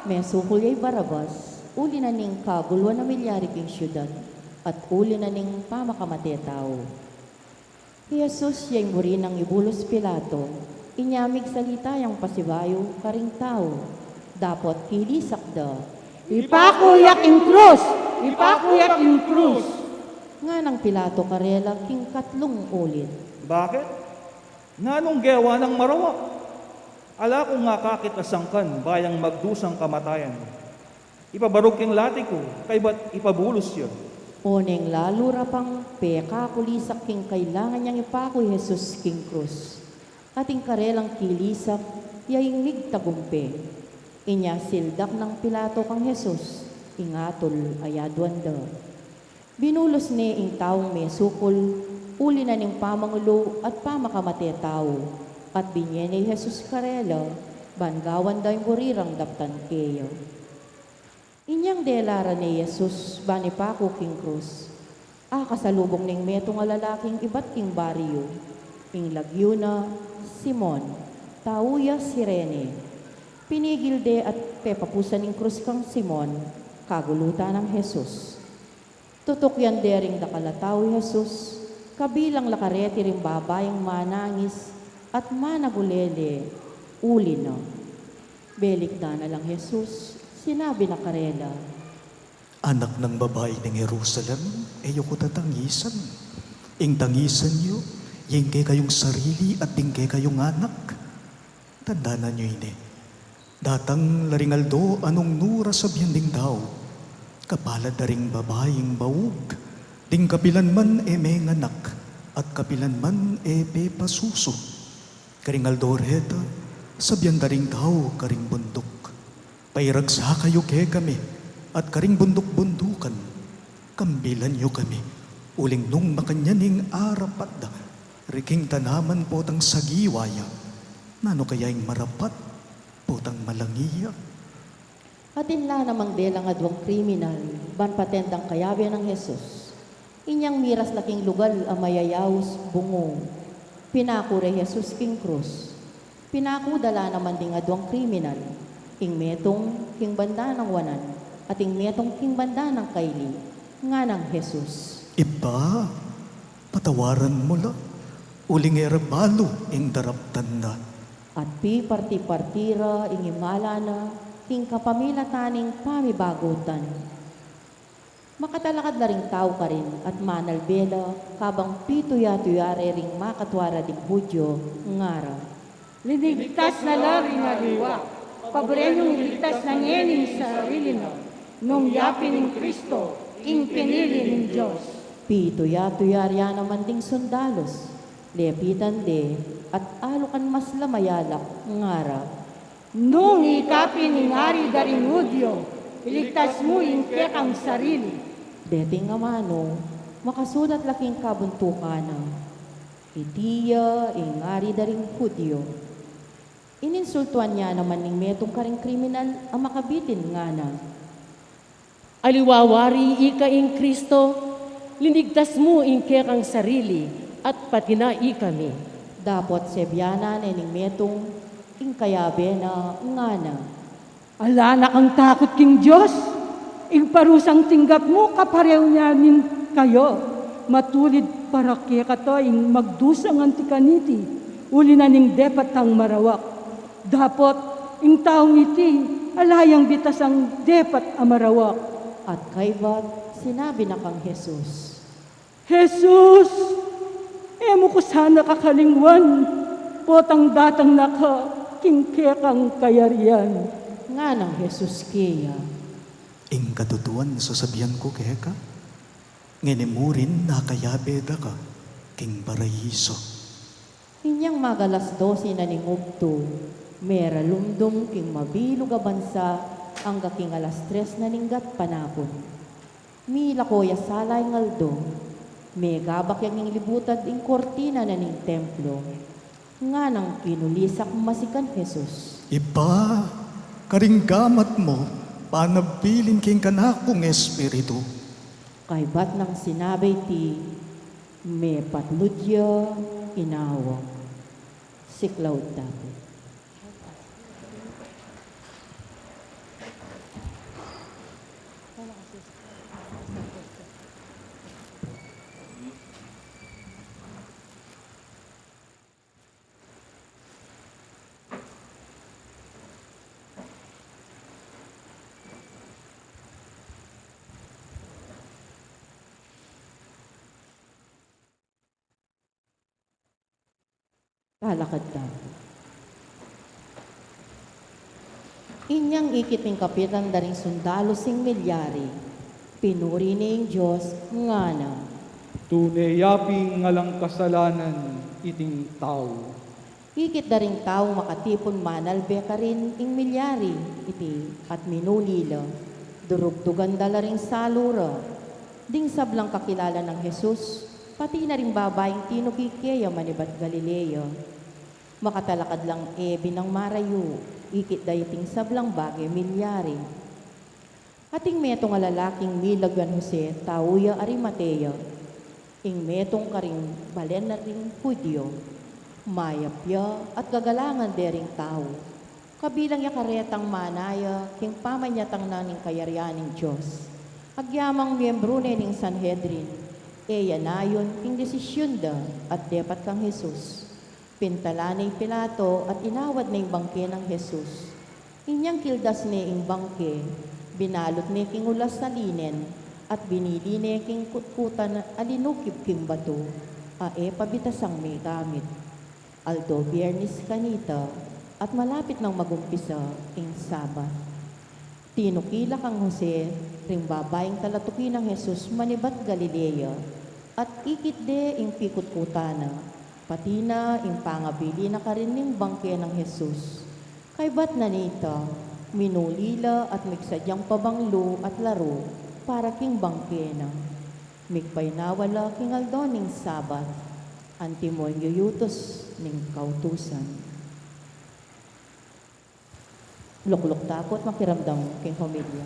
Speaker 4: May sukol yay Barabas, uli na ning kagulwa na milyari king syudad, at uli na ning pamakamate tao. Jesus yay muri ng ibulos Pilato, inyamig salita yung pasibayo karing tao. Dapot pilisak da.
Speaker 7: Ipakuyak in krus! Ipakuyak in krus!
Speaker 4: Nga ng Pilato karela king katlong ulit.
Speaker 5: Bakit? Nanong gawa ng marawa? Ala ko nga kakit asangkan bayang magdusang kamatayan. Ipabarog keng latiko, kaybat ipabulos yun.
Speaker 4: Oneng lalo rapang peka kulisak king kailangan niyang ipakoy Jesus king krus. Ating karelang kilisak, yaingnig tagumpe. Inya sildak ng Pilato kang Jesus, ingatol ayadwanda. Binulos ni ing taong may sukol, uli na ning pamangulo at pamakamate tao. At binye ni Jesus karela, bangawan daw yung burirang daptan kayo. Inyang delara ni Jesus, bani pako king krus. Kasalubong ning metong lalaking iba't king baryo. Ing lagyo na, Simon, tauya Sirene. Pinigil de at pepapusan ning krus kang Simon, kagulutan ng Jesus. Tutok yan dering dakalataw Jesus, kabilang lakareti ring babayang manangis at managulele, uli na. Belik na lang Jesus, sinabi na karela.
Speaker 2: Anak ng babae ng Jerusalem, eyo ko tatangisan. Ing tangisan nyo, yingke kayong sarili at dingke kayong anak. Tandaan nyo ini. Datang laringaldo anong nura sa biyanding tao. Kapalad na ring babaeng bawug. Ding kapilan man e may nganak. At kapilan man e pe pasuso. Karingaldo reta, sa biyandaring tao karing bundok. Pairagsa kayo ke kami. At karing bundok-bundukan. Kambilan nyo kami. Uling nung makanyaning arapat da. Riking tanaman po tang sagiwaya. Nano kayaing marapat potang malangiya.
Speaker 4: Atinla namang delang adwang kriminal, ban patendang kayabya ng Jesus. Inyang miras laking lugal ang mayayaws bungong. Pinako re Jesus king krus. Pinako dala naman ding adwang kriminal. Ing metong king banda ng wanan, at ing metong king banda ng kaili, nga ng Jesus.
Speaker 2: Iba, patawaran mo la. Uling erebalo ing daraptan na.
Speaker 4: At pi parti-partira ing imala na, king kapamilataning pamibagutan. Makatalakad na ring tao ka rin at manalbela kabang pituya-tuyare ring makatwara ding Hudyo ngara.
Speaker 7: Linigtas na lari na liwa, paborenyong iligtas na ngening sarili na, nung yapin ng Kristo, ing pinili ng Diyos.
Speaker 4: Pituya-tuyarya naman ding sundalos, lepitan de at alukan mas lamayalak ngara.
Speaker 7: Nung ikapin ng ari daring Hudyo, iligtas mo ing kekang sarili.
Speaker 4: Deting amano, makasulat laking kabuntukana. Itiya ing ari daring Hudyo. Ininsultuan niya naman ning metong karing kriminal ang makabitin nga na.
Speaker 8: Aliwawari ika ing Kristo, linigtas mo ing kekang sarili at patinai kami.
Speaker 4: Dapot sebyanan ning metong ing kayabe na nga na.
Speaker 7: Ala na kang takot king Diyos, ing parusang tinggap mo kapareho niya nin kayo. Matulid para kaya kato ing magdusang antikaniti, uli na ning depat ang marawak. Dapot ing taong iti, alayang bitas ang depat ang marawak.
Speaker 4: At kaybat, sinabi na kang Jesus.
Speaker 7: Jesus, emo ko sana kakalingwan, potang datang naka, kingkekang kayarian.
Speaker 4: Nga ng Jesus kaya.
Speaker 2: Ing katutuan sasabihan ko keka. Ngenemurin nakayabe da ka. King parayiso.
Speaker 4: Inyang magalas 12 na ningugto, mera lumdum king mabilog a bansa, ang gaking alas 3 na ninggat panapon. Mila koya salay ngaldo, may gabak yung libutad ing kortina na ning templo. Nga nang kinulisak masikan Jesus.
Speaker 2: Iba, karinggamat mo, panabilin king kanakong espiritu.
Speaker 4: Kay bat nang sinabi ti, may patludya inawa. Siklaw tapo. Kalakad ka. Inyang ikiting kapitan daring sundalo sing milyari. Pinuri ning Diyos nga na.
Speaker 3: Tunayaping ngalang kasalanan iting tao.
Speaker 4: Ikit daring tao makatipon manalbe ka rin ing milyari iti at minulila. Durugdugan dala ring salura. Ding sablang kakilala ng Jesus, pati na ring babaeng tinukikeya manibat Galileo. Makatalakad lang binang marayo, ikit dayiting sablang bagay milyari. Ating metong alalaking milagyan Jose, tauya Arimatea, ing metong karing balen na ring Hudyo, mayapya at gagalangan dering tao. Kabilang ya karetang manaya, king pamanyatang naning kayarianing Diyos. Agyamang miyembro ning Sanhedrin, nayon king desisyon da at depat kang Jesus. Pintala ni Pilato at inawad na yung bangke ng Jesus. Inyang kildas ni ing bangke, Binalot ni king ulas sa linen, at binili ni king kutkutan alinukib king bato, pabitasang may gamit. Aldo biyernes kanita, at malapit nang magumpisa ing Sabat. Tinukila kang Jose, ring babaeng talatukin ng Jesus manibat Galilea, at ikit de ing pikutkutana, pati na ing pangabili na karining bangke ng Jesus. Kay bat na nita, minulila at migsadyang pabanglo at laro para king bangke na. Migpay nawala king Aldo ning Sabat, antimon yuyutos ning kautusan. Lukluk tapot makiramdam king pamilya.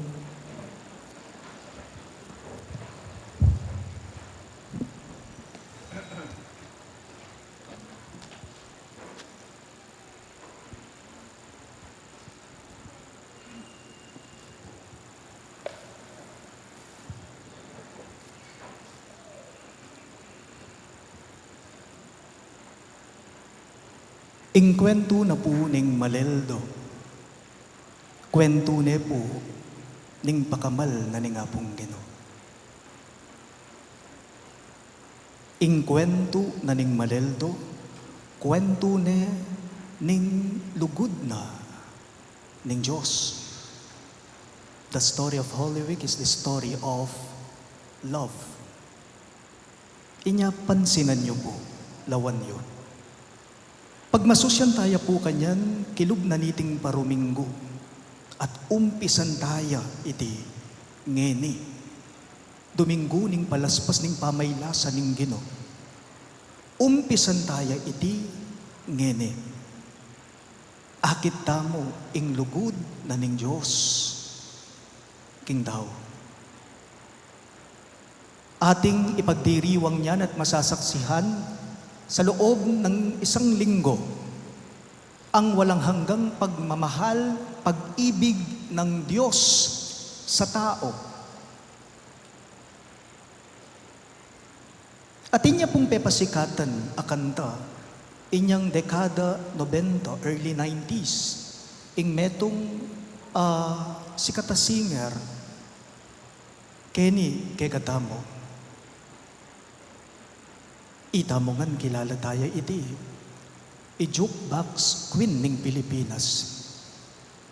Speaker 2: Ing kwento na po ning Maleldo, kwento ne po ning pakamal na ning apong Ginoo. Ing kwento na ning Maleldo, kwento ne ning lugod na ning Diyos. The story of Holy Week is the story of love. Inya pansinan niyo po, lawan yun. Pag masusyan tayo po kanyan, kilub na niting paruminggo, at umpisan tayo iti ngeni. Domingo ning palaspas ning pamaylasan ning Ginoo. Umpisan tayo iti ngeni. Akit tamo ing lugod na ning Diyos. King daw. Ating ipagdiriwang niyan at masasaksihan sa loob ng isang linggo, ang walang hanggang pagmamahal, pag-ibig ng Diyos sa tao. At inya pong pepasikatan akanta, inyang dekada 90, early 90s, ing metong sikata singer, Kenny Kegatamo. Itamongan kilala tayo iti. I-jukebox queen ning Pilipinas.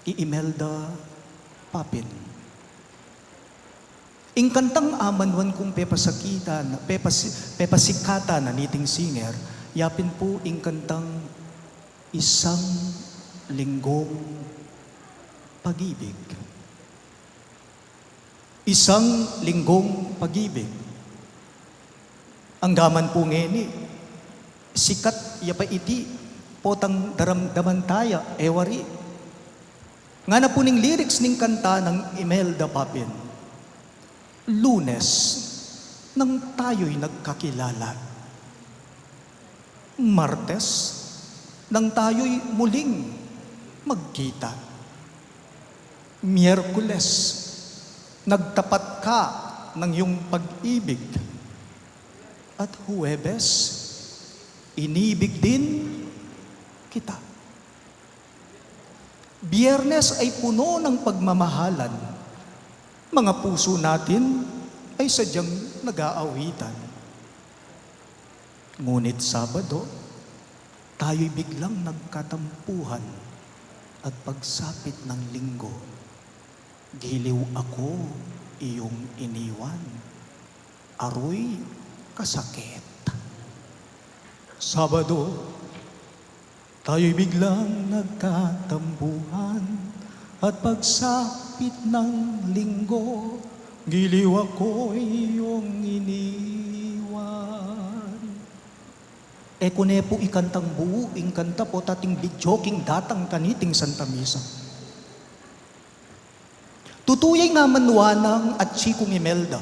Speaker 2: Imelda Papin. Ing kantang amanwan kung pepasikata na niting singer, yapin po ing kantang Isang Linggong Pag-ibig. Isang linggong pag-ibig. Ang gaman po ngeni, sikat yapa iti, potang daramdaman taya, ewari. Nga na po ning lyrics ning kanta ng Imelda Papin, Lunes, nang tayo'y nagkakilala. Martes, nang tayo'y muling magkita. Miyerkules, nagtapat ka ng iyong pag-ibig. At Huwebes, inibig din kita. Biyernes ay puno ng pagmamahalan. Mga puso natin ay sadyang nag-aawitan. Ngunit Sabado, tayo'y biglang nagkatampuhan at pagsapit ng Linggo, giliw ako iyong iniwan. Aroy kasakit. Sabado, tayo'y biglang nagkatampuhan at pagsapit ng Linggo, giliw ako iyong iniwan. Kune po ikantang buo, kanta po tating bidyoking datang kaniting Santa Misa. Tutuyay nga manwanang at chikong Imelda.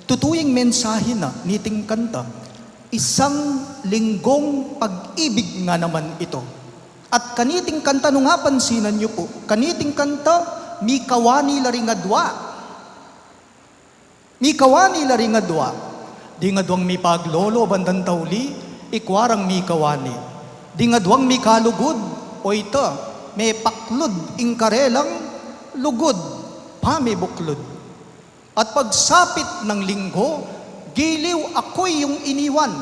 Speaker 2: Tutuyang mensahe na niting kanta, isang linggong pag-ibig nga naman ito. At kaniting kanta, nung nga pansinan niyo po, kaniting kanta, mi kawani laringadwa. Mi kawani laringadwa. Di nga duwang mi paglolo bandang tauli, ikwarang mi kawani. Di nga duwang mi kalugod, o ito, may paklud ing karelang lugod. pamibuklod. At pagsapit ng linggo, giliw ako'y yung iniwan.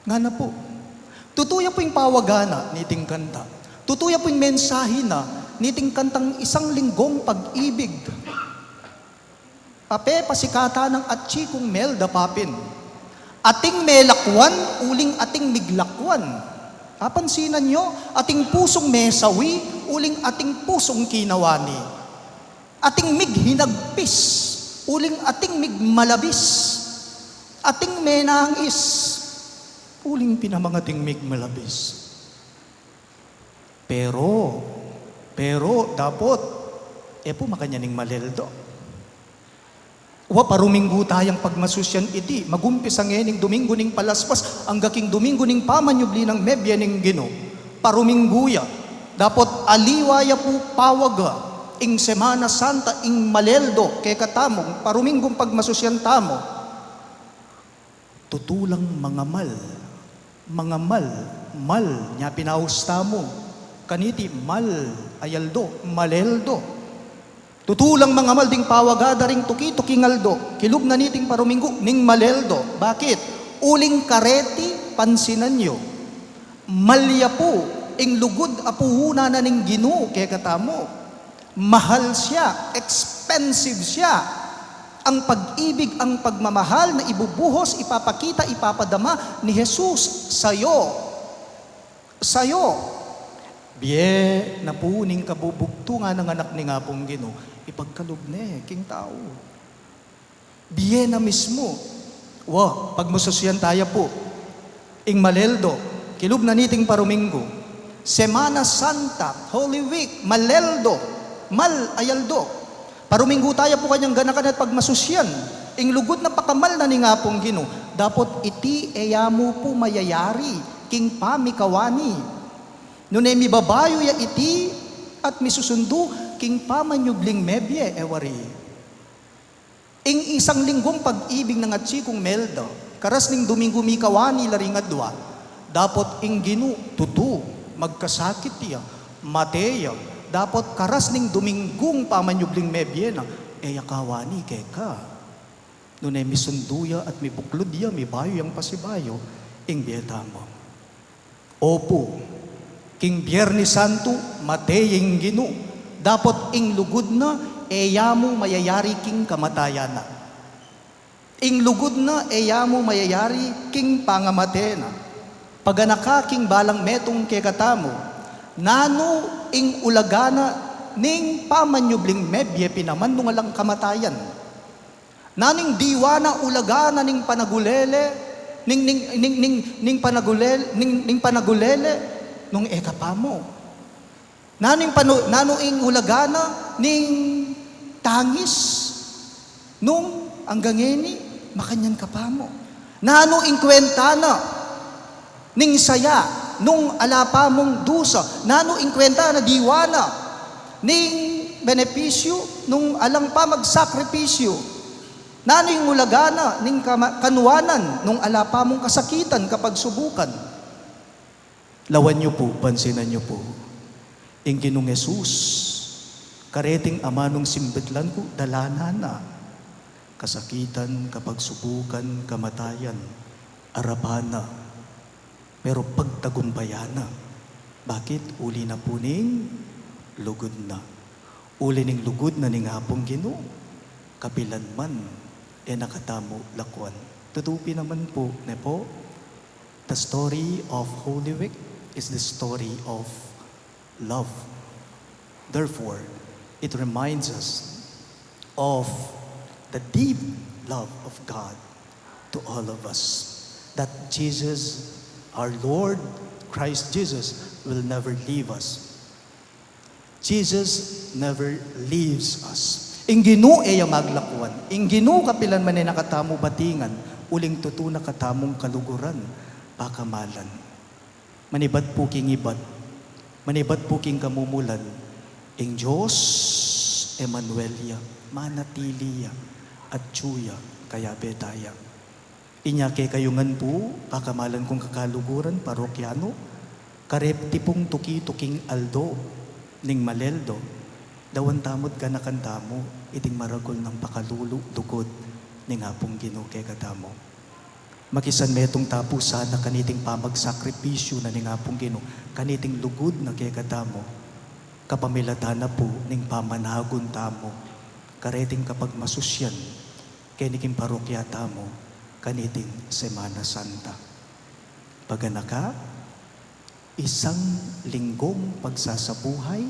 Speaker 2: Nga na po. Tutuya po yung pawagana niting kanta. Tutuya po yung mensahe na niting kantang isang linggong pag-ibig. Ape pasikata ng atchi kong mel dapapin. Ating melakwan, uling ating miglakwan. Kapansinan nyo, ating pusong mesawi, uling ating pusong kinawani. Ating mighinagpis, uling ating migmalabis. Ating menangis, uling pinamangating migmalabis. Pero, dapat, po makanyaning maleldo. Wa paruminggo tayang pagmasusyan iti, magumpis ang ening Domingo ning palaspas, ang gaking Domingo ning pamanyubli ng mebya ning Gino. Parumingguya, dapat aliwaya po pawaga, ing Semana Santa, ing maleldo, kay katamong, paruminggong pagmasusyan tamo. Tutulang mga mal, nya pinausta mo, kaniti mal, ayaldo, maleldo. Tutulang mga malding pawagada ring tuki-tukingaldo, kilub na niting paruminggo, ning maleldo. Bakit? Uling kareti, pansinan nyo. Malya po, ing lugod apuhuna na ning Ginoo, kaya katamo. Mahal siya, expensive siya. Ang pag-ibig, ang pagmamahal na ibubuhos, ipapakita, ipapadama ni Jesus sa'yo. Biye, napuning kabubugto nga ng anak ni nga pong Ginoo, ipagkalubne, king tao. Biye na mismo. Pagmusosyan tayo po, ing maleldo, kilub na niting paruminggo, Semana Santa, Holy Week, maleldo, ayaldo. Paruminggo tayo po kanyang ganakan at pagmasusyan, ing lugod na pakamal na ni nga pong Ginoo, dapat iti eyamu po mayayari, king pamikawani. Nunay mibabayo ya iti at misusundo king pamanyubling mebye ewari. Ing isang linggong pag-ibig ng atsikong melda, karas ning Domingo mikawani laringadwa, dapat ing Ginoo tutu, magkasakit tiya, mateya, dapat karas ning Dominggong pamanyubling mebye na, yakawani keka. Nunay misunduya at mibuklod ya, mibayo yang pasibayo, ing biyetamo. Opo, king Biyernes Santo, mateyeng Ginoo, dapat ing lugod na, eyamu mayayari king kamatayan na. Ing lugod na, eyamu mayayari king pangamate na. Paganaka king balang metong kekatamo, nano ing ulagana ning pamanyubling mebye pinaman nung alang kamatayan. Naning diwana ulagana ning panagulele, ning panagulele, nung ekapamo. Nanuing ulagana ning tangis nung anggangeni makanyan kapamo. Nanuing kwentana ning saya nung alapamong dusa. Nanuing kwentana diwana ning benepisyo nung alang pa magsakripisyo. Nanuing ulagana ning kanuanan nung alapamong kasakitan kapag subukan. Lawan nyo po, pansinan nyo po, ing Ginoong Jesus, kareting amanong simbitlan ko, dalana na, kasakitan, kapag subukan, kamatayan, arabana, pero pagtagumpayana. Bakit? Uli na po ning lugod na. Uli ning lugod na ning hapong Ginoo, kapilan man, nakatamo lakwan. Tutupi naman po, the story of Holy Week is the story of love. Therefore, it reminds us of the deep love of God to all of us. That Jesus, our Lord, Christ Jesus, will never leave us. Jesus never leaves us. Ing Ginoo eya maglakwan. Ing Ginoo kapilan man ay nakatamo batingan, uling tutuna katamong kaluguran, pakamalan. Manibat po king ibat, manibat po king kamumulan, ing Diyos, Emmanuelia, manatiliya, at tsuya, kaya betaya. Inya kay kayungan po, pakamalan kong kakaluguran, parokyano, karepti pong tuki-tuking aldo, ning maleldo, Dawan tamot ka na kantamo, iting maragol ng pakalulukod ni nga pong Ginoo kay katamo. Makisan metong tapo sana kaniting pamagsakripisyo na ni nga pong Ginoo, kaniting lugod na kay katamo. Kapamilatan na po ning pamanagon tamo, kareting kapag masusyan, kaniking parokya tamo, kaniting Semana Santa. Paganaka, isang linggong pagsasabuhay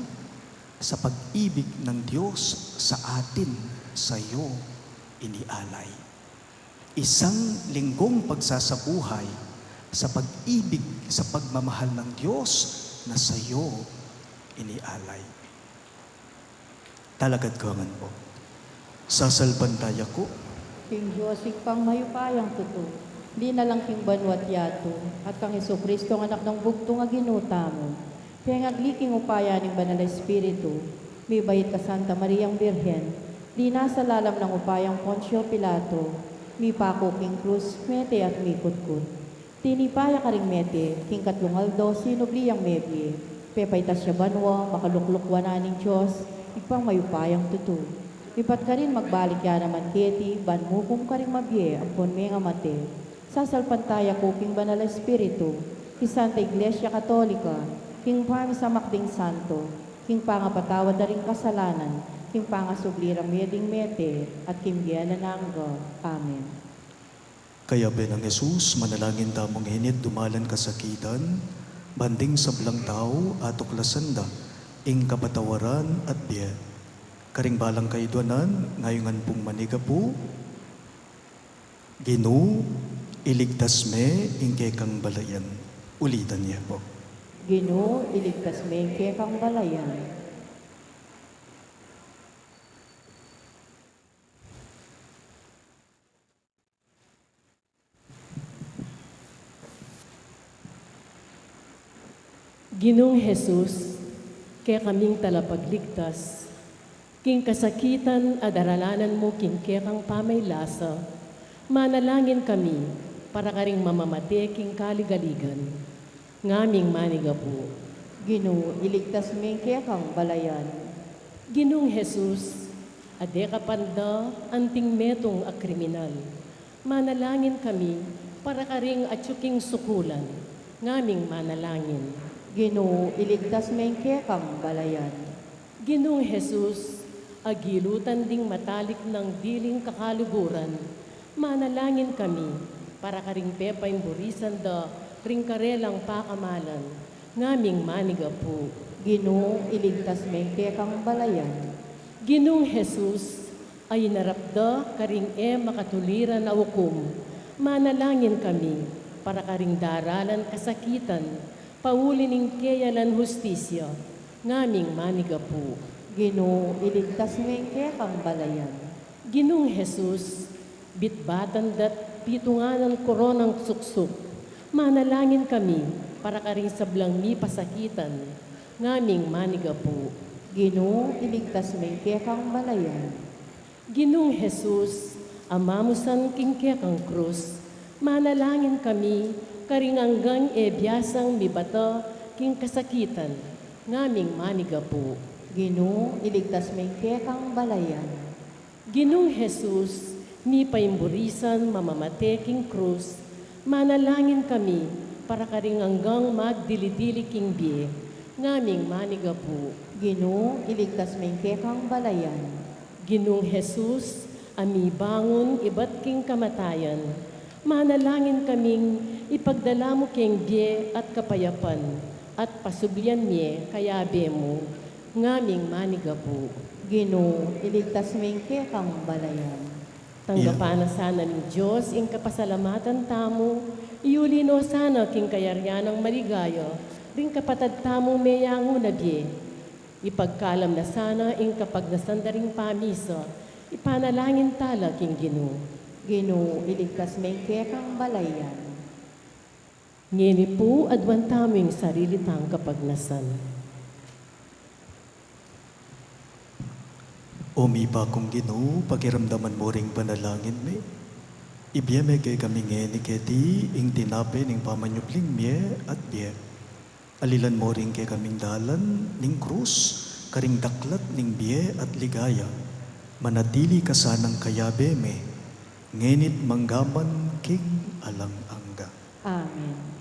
Speaker 2: sa pag-ibig ng Diyos sa atin, sa iyo, inialay. Isang linggong pagsasabuhay sa pag-ibig, sa pagmamahal ng Diyos na sa iyo, inialay. Talagad ko nga po. Sasalbantaya ko,
Speaker 4: King Diyos, ikpang mayupayang tuto, di na lang king banwat yato, at kang Jesucristo ang anak ng bugto nga ginuta mo. Kaya ngagliking upaya ng Banal na Espiritu, may bayit ka Santa Mariang Birhen, di nasa lalam ng upayang Poncio Pilato, may pako king krus, mete at may kutkut. Tinipaya ka ring mete, king katlungaldo, sinubliyang mebye, pepaytas siya banwa, makaluklukwa na ning Diyos, ipang mayupayang tutu. Ipat ka rin magbalik ya naman keti, banmukum ka rin mabye, apon may nga mate. Sasalpantaya ko king Banal na Espiritu, ki Santa Iglesia Katolika, king pamisamakding santo, king pangapatawad na ring kasalanan, king pangasublirang meding mete, at king giananangga. Amen.
Speaker 2: kaya benang Jesus, manalangin tamong hinit, dumalan kasakitan, banding sablang tao, atuklasan da, ing kapatawaran at biya. Karing balang kaidwanan, ngayongan pong maniga po, Ginoo, iligtas me, ing kekang balayan. Ulitan niya po.
Speaker 4: Ginoo, iligtas may kang balayan.
Speaker 8: Ginoong Jesus, kaya kaming talapagligtas, king kasakitan at daralanan mo king kekang pamaylasa, manalangin kami para karing mamamate king kaligaligan. Ngaming maniga po.
Speaker 4: Ginoo, iligtas may kang balayan.
Speaker 8: Ginoong Jesus, ade kapanda anting metong a kriminal. Manalangin kami para karing atsuking sukulan. Ngaming manalangin.
Speaker 4: Ginoo, iligtas may kang balayan.
Speaker 8: Ginoong Jesus, agilutan ding matalik ng diling kakaluguran. Manalangin kami para karing pepaing burisan da ring karelang pakamalan. Ngaming maniga po.
Speaker 4: Ginoo, iligtas may kang balayan.
Speaker 8: Ginoong Jesus, ay narapda karing makatuliran na hukom. Manalangin kami para karing daralan kasakitan, paulining keyalan hustisya. Ngaming maniga po.
Speaker 4: Ginoo, iligtas may kang balayan.
Speaker 8: Ginoong Jesus, bitbatan dat pitunganan koronang suksuk. Manalangin kami para karing sablang mi pasakitan. Ngaming maniga po.
Speaker 4: Ginoo, iligtas may kang balayan.
Speaker 8: Ginoong Jesus, amamusan king kekang krus. Manalangin kami karing hanggang biyasang mibata king kasakitan. Ngaming maniga po.
Speaker 4: Ginoo, iligtas may kang balayan.
Speaker 8: Ginoong Jesus, mi paimburisan mamamate king krus. Manalangin kami para karing hanggang magdilidili king biye. Ngaming maniga po.
Speaker 4: Ginoo, iligtas may kang balayan.
Speaker 8: Ginoong Jesus, ami bangon iba't king kamatayan. Manalangin kaming ipagdala mo king biye at kapayapan at pasublian miye kayabe mo. Ngaming maniga po.
Speaker 4: Ginoo, iligtas may kang balayan.
Speaker 8: Tanggapan na sana ng Diyos ing kapasalamatan tamo, iulino sana king kayaryanang maligaya, ring kapatad tamo meyango na biye. Ipagkalam na sana ing kapag nasandaring pamisa, ipanalangin tala king Ginoo.
Speaker 4: Ginoo, iligtas may kang balayan.
Speaker 8: Ngini po adwan tamo ing sarili tang kapagnasan.
Speaker 2: Umiba kong Ginoo, pakiramdaman mo ring panalangin me. Ibiyeme kay kami ngeni keti, ing tinape ning pamanyupling mye at biye. Alilan mo ring kay kaming dalan, ning krus, karing daklat ning biye at ligaya, manatili ka sanang kayabe me, ngenit manggaman king alang angga.
Speaker 4: Amen.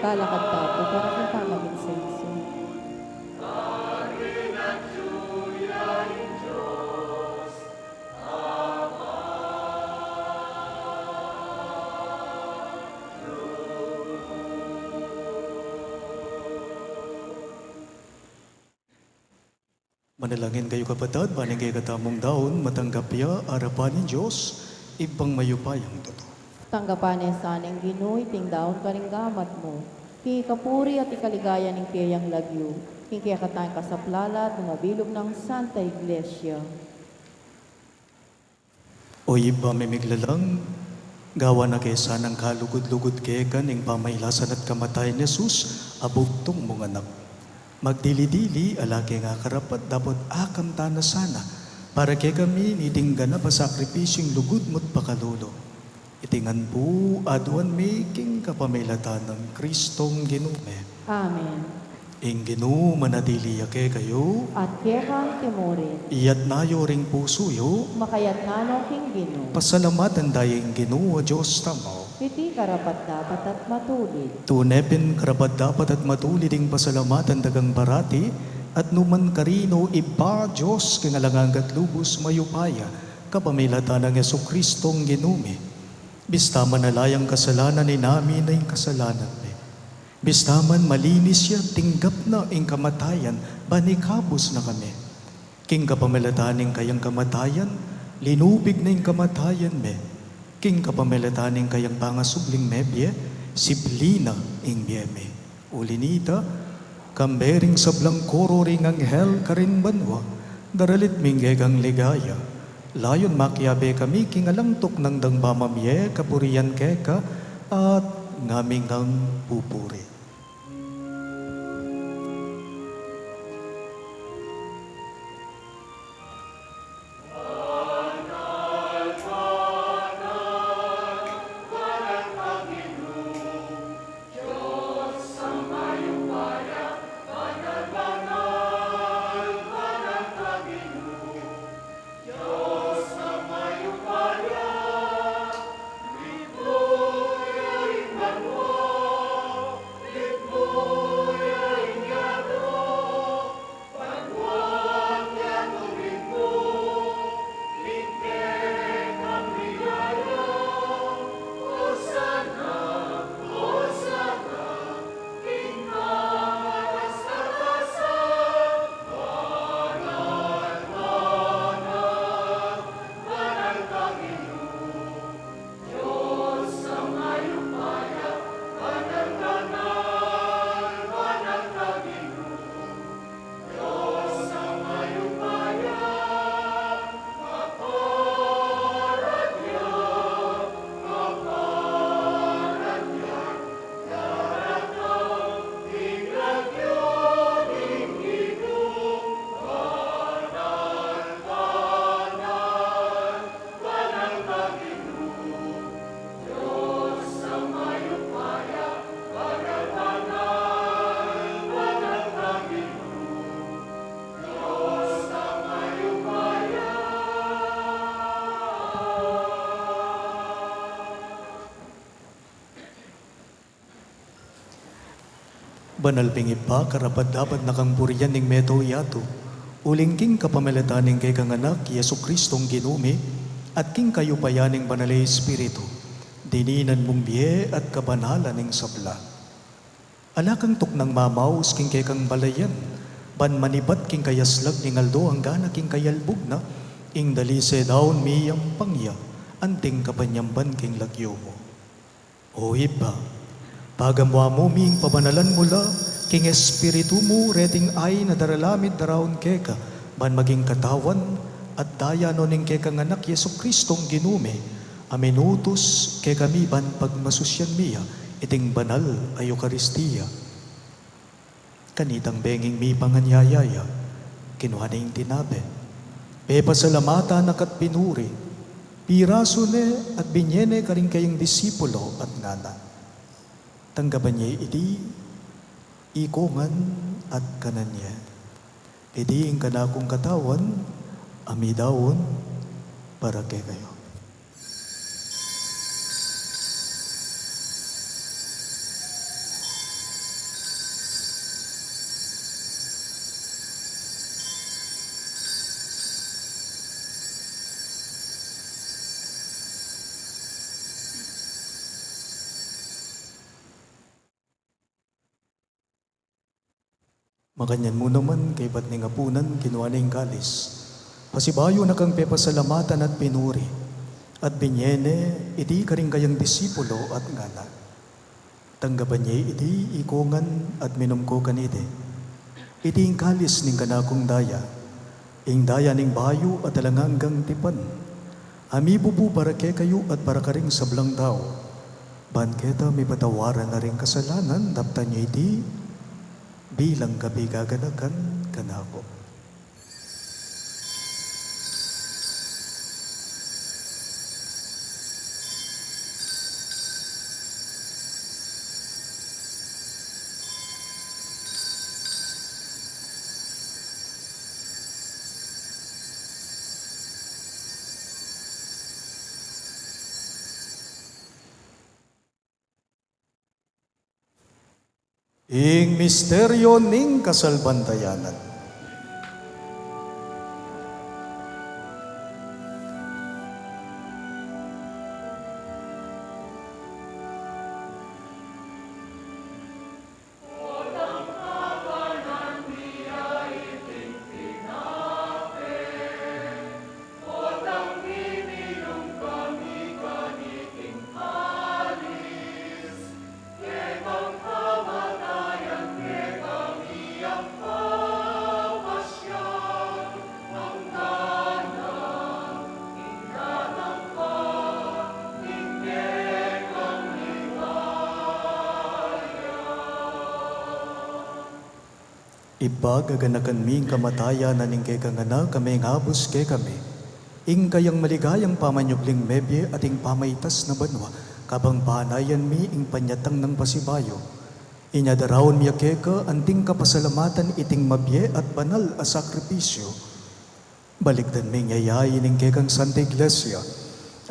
Speaker 4: Palakad tapo para kung pamagin sa iso.
Speaker 2: Manalangin kayo kapatid, baning kayo katamong daon, matanggap ya, arapan ng Diyos, ibang mayupayang totoo.
Speaker 4: Tanggapan niya sa aning Ginoy, tingdaon ka ring gamat mo. Kaya kapuri at ikaligaya ng piyayang lagyo. Kaya katayang kasaplalat ng nabilog ng Santa Iglesia.
Speaker 2: O iba mimiglalang, gawa na kaya sanang kalugod-lugod kaya kaning pamaylasan at kamatayan ni Jesus, abugtong mong anak. Magdili-dili, alaki nga karapat, dapat akam tana sana, para kaya kami nidinggan na pasakripisyong lugod mo't pakalulo. Itingan po, aduan making kapamilatan ng Kristong Ginume.
Speaker 4: Amen.
Speaker 2: Ing Ginu, manadili yake kayo,
Speaker 4: At kaya kang timorin,
Speaker 2: iyat nayo ring puso yo,
Speaker 4: makayat nga no king Gino.
Speaker 2: pasalamatan dayeng Ginu, o Diyos tamaw.
Speaker 4: iti karapat-dapat at matulid.
Speaker 2: Tunepin karapat-dapat at matulid ing pasalamatan dagang barati, at numan karino iba Diyos kingalangagat lubos mayupaya, kapamilatan ng Yesu Kristong ginumi. Bistaman nalayang kasalanan ni namin na ing kasalanan ni. Bistaman malinis siya, tinggap na ing kamatayan, banikabos na kami. King kapamilataning kayang kamatayan, linubig na ing kamatayan me. King kapamilataning kayang pangasubling mebye, siblina ing biyeme. Ulinita, kambering sablang koro ring anghel karin banwa, daralit minggegang ligaya. Layon makyabe kami kingalangtok ng dangbamamye, kapurian keka, at ngaming ang pupuri. Banal pingipa, karapat dapat nakangpurian ning meto yato. Uling king kapamilatan ning kay kanganak, Yesu Kristong ginumi, at king kayo payaning banalay Espiritu. Dininan mong biye at kabanalan ning sabla. Alakang tuk ng mamaus king kay kang balayan, ban manibat king kayaslag ning aldo hanggang king kayalbog na, ing dalise daon miyang pangya, anting kapanyamban king lagyo mo. O iba, pagamwa mo ming pabanalan mula, king espiritu mo, reting ay na daralamid daraon keka, ban maging katawan, at daya no ning kekang anak Yesu Kristong ginume, aminutos ke kami ban pagmasusyan miya, iting banal ay Eucharistia. Kanitang benging mi panganyayaya, kinuha na yung tinabe, pepasalamata nakat pinuri, piraso ne at binyene karing kayong disipulo at ngana. Tanggaban niya iti, ikongan at kanan niya. Iti ang kanakong katawan, amidawon, para kay kayo. Makanyan mo naman kay ba't ning apunan kinuha na yung kalis. Pasibayo na kang pepasalamatan at pinuri. At binyene, iti karing kayang disipulo at ngana. Tanggaban niya iti ikongan at minumko kanide. Iti yung kalis ning kanakong daya. Ing daya ning bayo at alanganggang tipan. Amibubu para kay kayo at para karing sablang tao. Banketa may patawaran na rin kasalanan, daptan niya iti bilang gabi gaganakan kanako. Ing misteryo ning kasalbantayanan. Ibagaganakan ming kamatayan na ning kay kangana kami ngabos kay kami. Ing kayang maligayang pamanyubling mebye at ing pamaytas na banwa, kabang panayan mi ing panyatang ng pasibayo. Inyadarawon miya keka anting kapasalamatan iting mabye at banal a sakripisyo. Balikdan ming yayayin ing kekang Santa Iglesia,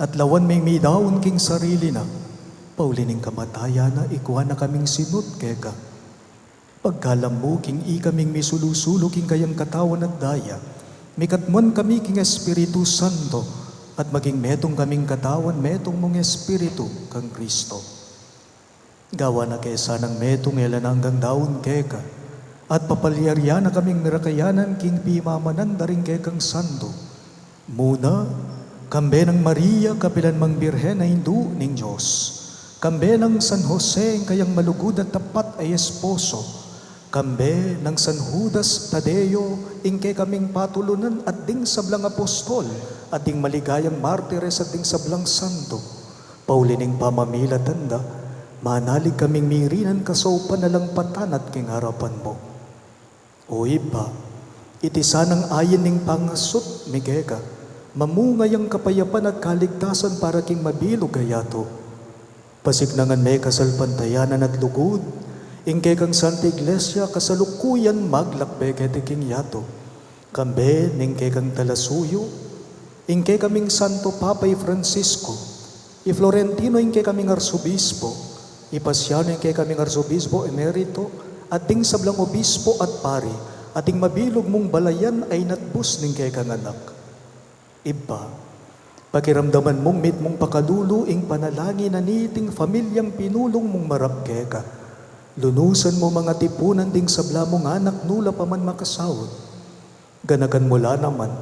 Speaker 2: at lawan ming midawon king sarili na, paulining kamatayan na ikuha na kaming sinut keka. Pagkalam mo, king ikaming misulusulo king kayang katawan at daya, mikatmon kami king Espiritu Santo, at maging metong kaming katawan, metong mong Espiritu kang Kristo. Gawa na kesa ng metong elananggang daon keka, at papalyarya na kaming mirakayanan king pimamanan daring kekang Santo. Muna, kambe ng Maria, kapilan mang Birhen na hindu ning Diyos, kambe ng San Jose, ang kayang malugod at tapat ay esposo, kambe ng San Judas Tadeo, ingke kaming patulunan at ding sablang apostol, at ding maligayang martires at ding sablang santo. Paulining pamamila tanda, manalig kaming mirinan kasaupan na lang patan at king harapan mo. O iba, iti sanang ayin ning pangasot, mikeka, mamungay ang kapayapan at kaligtasan para king mabilog gayato. Pasignangan may kasalpantayanan at lugod, ingke kang Santa Iglesia kasalukuyan maglakbe kay king yato. Kambe ningke kang talasuyo, ingke kaming Santo Papay Francisco, i Florentino ingke kaming Arsobispo, i Pasiano ingke kaming Arsobispo Emerito, at ding sablang obispo at pari, at ding mabilog mong balayan ay natbus ningke kang anak. Iba, pakiramdaman mong mit mong pakalulu ing panalangin na niting familyang pinulong mong marapke ka. Lunusan mo mga tipunan ding sabla mong anak nula pa man makasawot. Ganagan mula naman,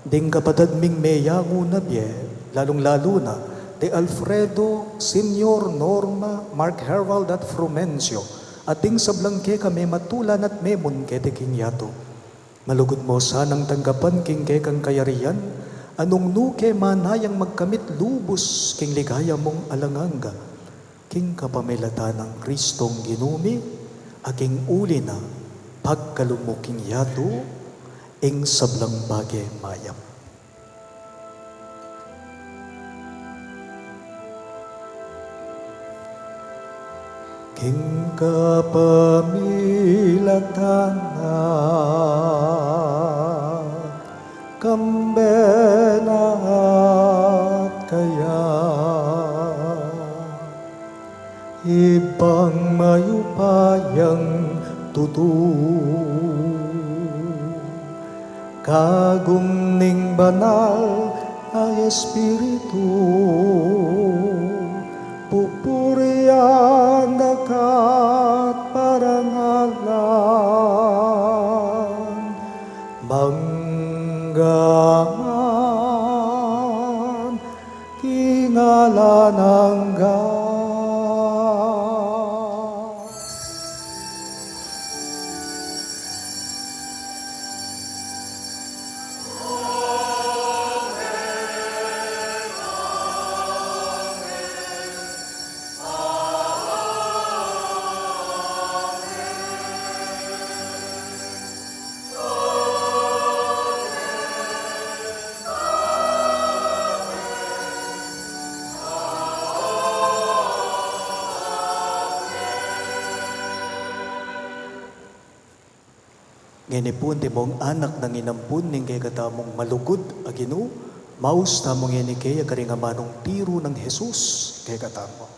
Speaker 2: ding kapatad ming meyango na bye, lalong-lalo na, de Alfredo, Senior, Norma, Mark Herald at Frumencio, at ding sablang ke kami matulan at memon ke de king yato. Malugod mo sanang tanggapan king ke kang kayarian, anong nuke manayang magkamit lubos king ligaya mong alanganga. King kapamilatan ng Kristong ginumi, aking uli na pagkalumuking yato, ing sablang bagay mayam. King kapamilatan na kambena at kaya, ibang mayupayang tutu, kagum ning banal ay Espiritu, pupurian dakat parangalan, manggaman kingalan hanggang. Nginipun ti mong anak nang inampun ning kay katamong malugod aginu, maus tamong ini kay agaring amanong tiro ng Jesus kay katamo.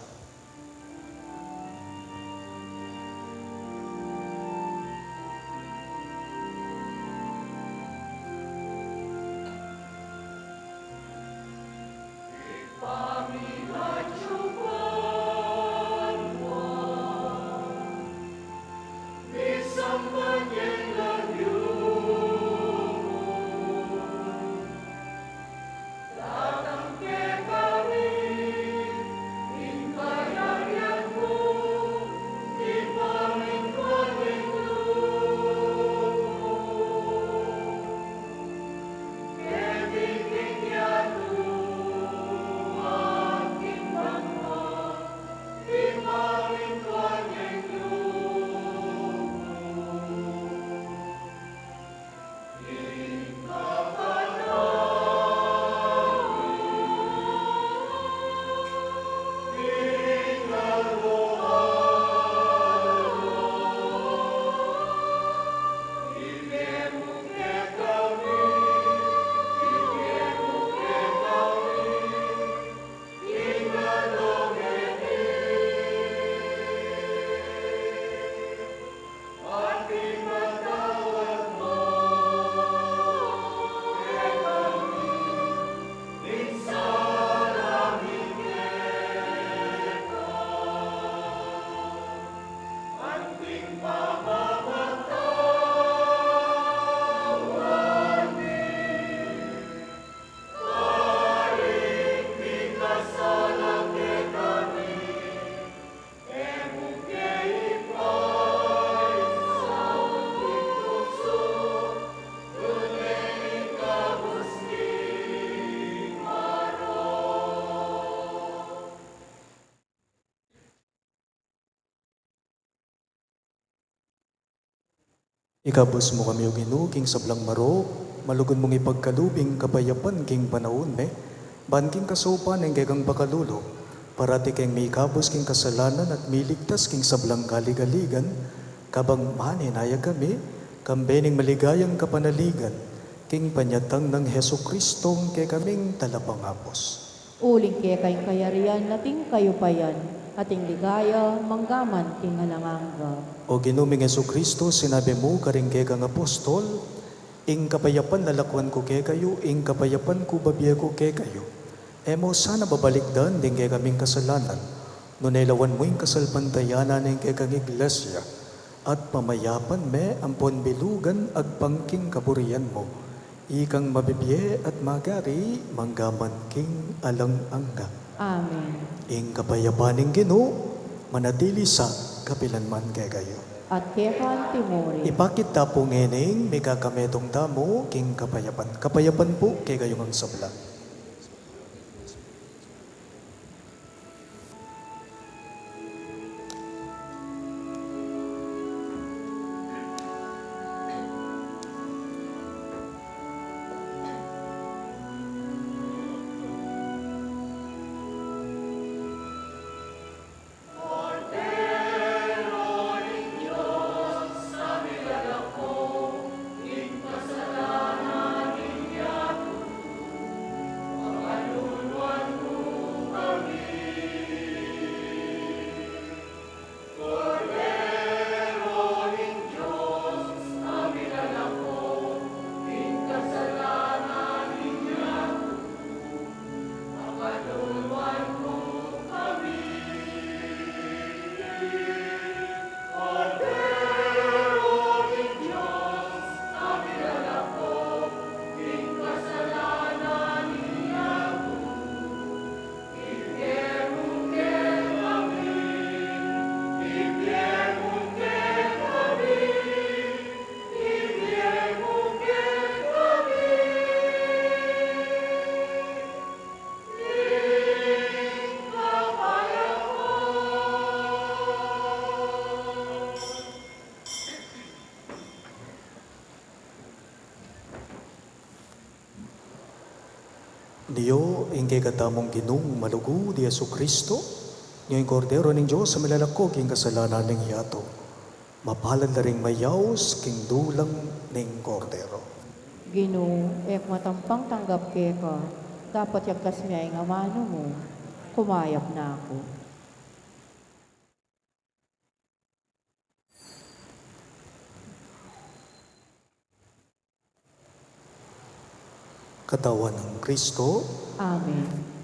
Speaker 2: Ikabos mo kami o Ginoo king sablang maro, malugon mong ipagkalubing kapayapan king panahon me, ban king kasupan ng gegang bakalulo, parati king may ikabos king kasalanan at miligtas king sablang galigaligan, kabang maninayag kami, kambening maligayang kapanaligan, king panyatang ng Heso Kristong kay kaming talapangapos.
Speaker 4: Uling kaya kayong kayarian, nating kayo payan, ating ligaya, manggaman king halanganga.
Speaker 2: O Ginoong Heso Kristo, sinabi mo karing kang apostol, ing kapayapan lalakwan ko kay kayo, ing kapayapan ko babiya ko kay kayo. Emo sana babalikdan din kay kaming kasalanan, no nailawan mo yung kasalpantayanan ng kay kang iglesia, at pamayapan me ampon bilugan agpangking kaburian mo. Ikang mabibiye at magari, manggaman king alang-angga.
Speaker 4: Amen.
Speaker 2: Ing kapayapaning Ginoo, manatili sa kapilanman kay kayo.
Speaker 4: At kekan timori.
Speaker 2: Ipakita po ngening, may kakametong tamo, king kapayapan. Kapayapan po kay kayo ang sabla. Diyo, ingkay katamong Ginong malugo di Yesu Kristo, ngayong kordero ng Diyos sa milalakog king kasalanan ng hiyato. Mapalad na ring mayaws king dulang ng kordero.
Speaker 4: Ginoo, ek matampang tanggap ka, dapat yagkas miya ang amano mo, kumayap na ako.
Speaker 2: Katawan ng Kristo,
Speaker 4: Amen.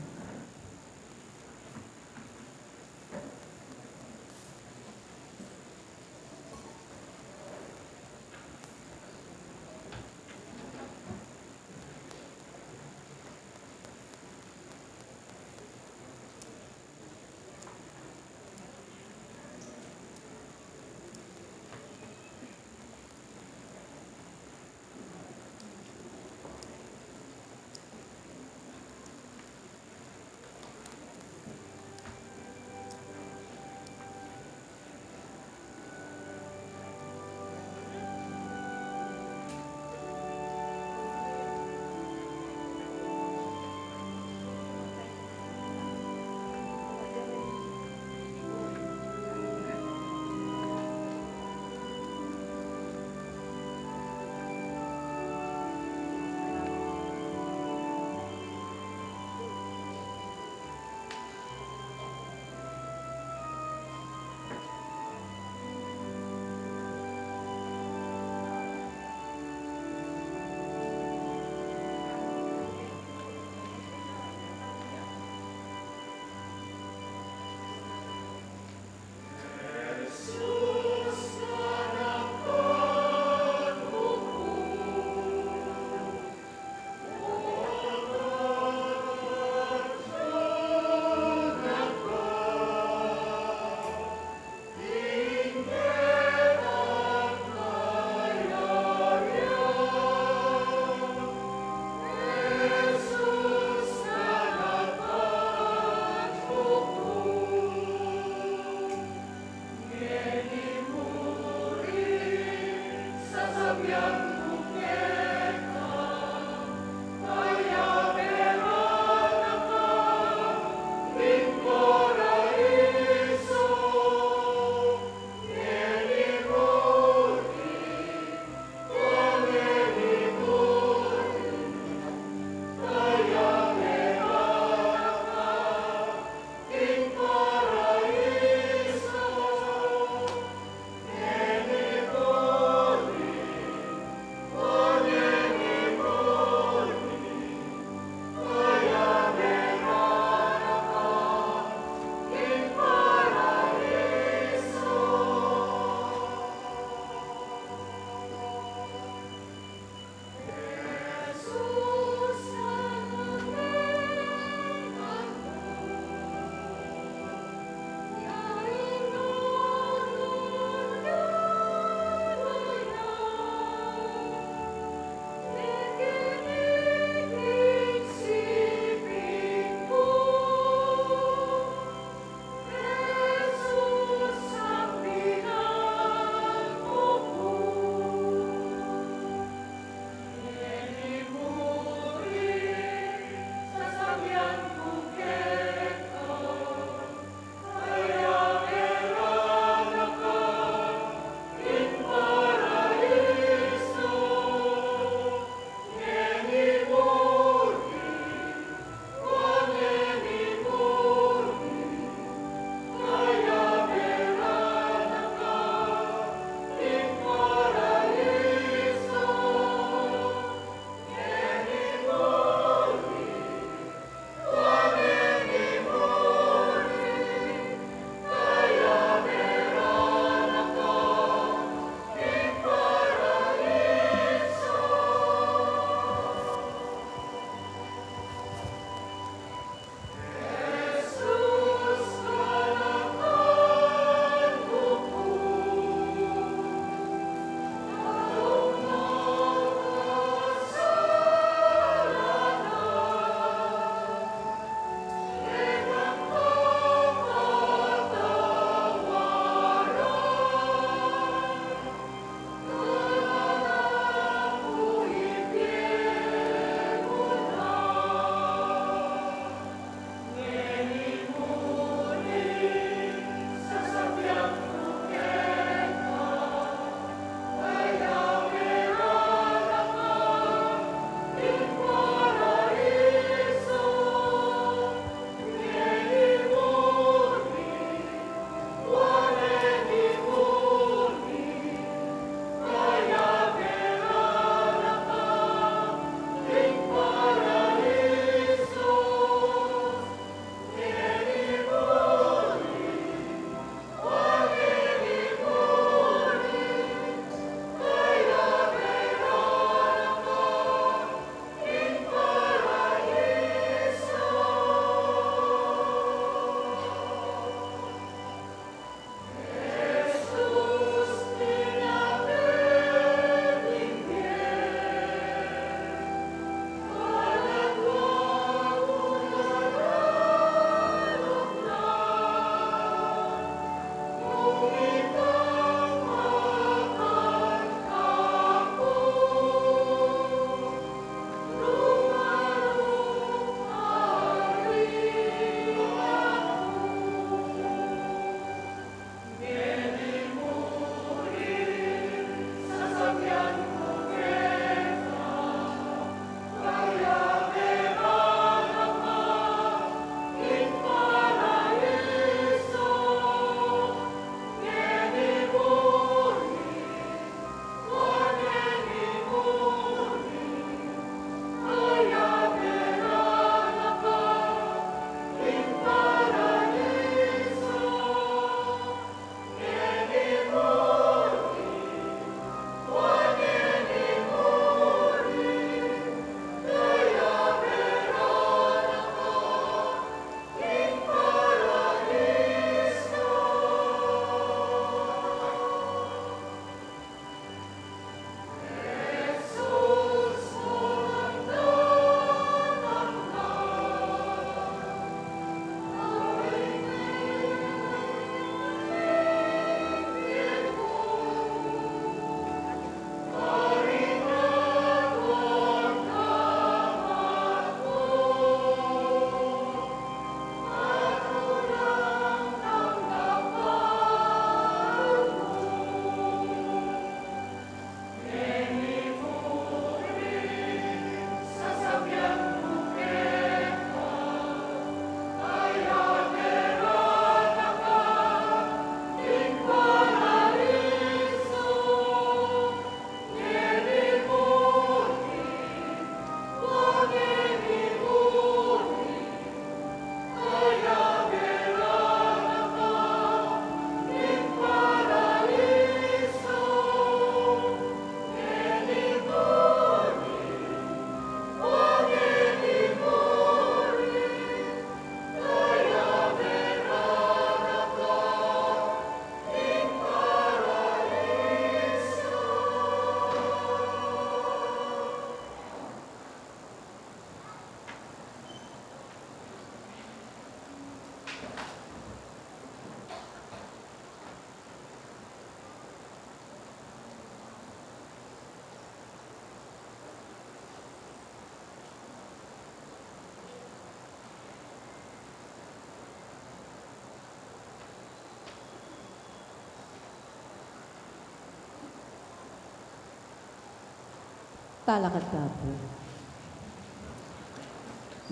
Speaker 4: Talakad ka po.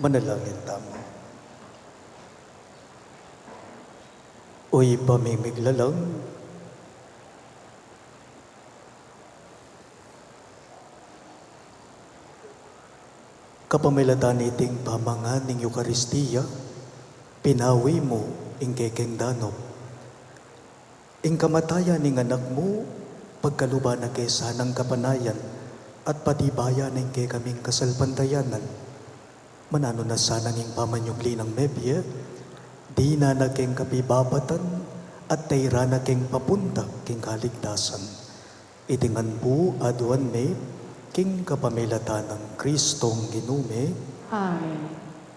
Speaker 2: Manalangin tamo. Uy, pamimiglalang, kapamilatan iting pamangan ng Eukaristiya, pinawi mo ing kekeng danop. Ing kamatayan ng anak mo, pagkaluba na kesa ng kapanayan, at patibayan ng ke kaming kasalpantayanan. Manano na sana ng pamanyugli ng mebye, di na naging kapibabatan, at tayra na king papunta king kaligtasan. Itingan po aduan me, king kapamilatan ng Kristong ginume.
Speaker 4: Amen.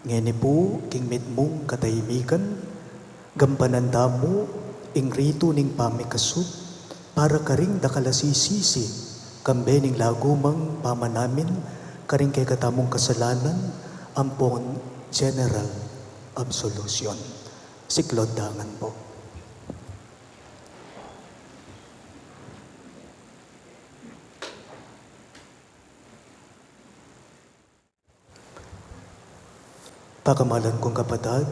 Speaker 2: Ngeni po, king mitmong katahimikan, gampananda mo, ing rito ning pamikasut, para karing dakalasisisi, kambe ning lagumang pamanamin, karing kay katamong kasalanan, ampon general absolution. Siklod dangan po. Pakamalan kong kapatid,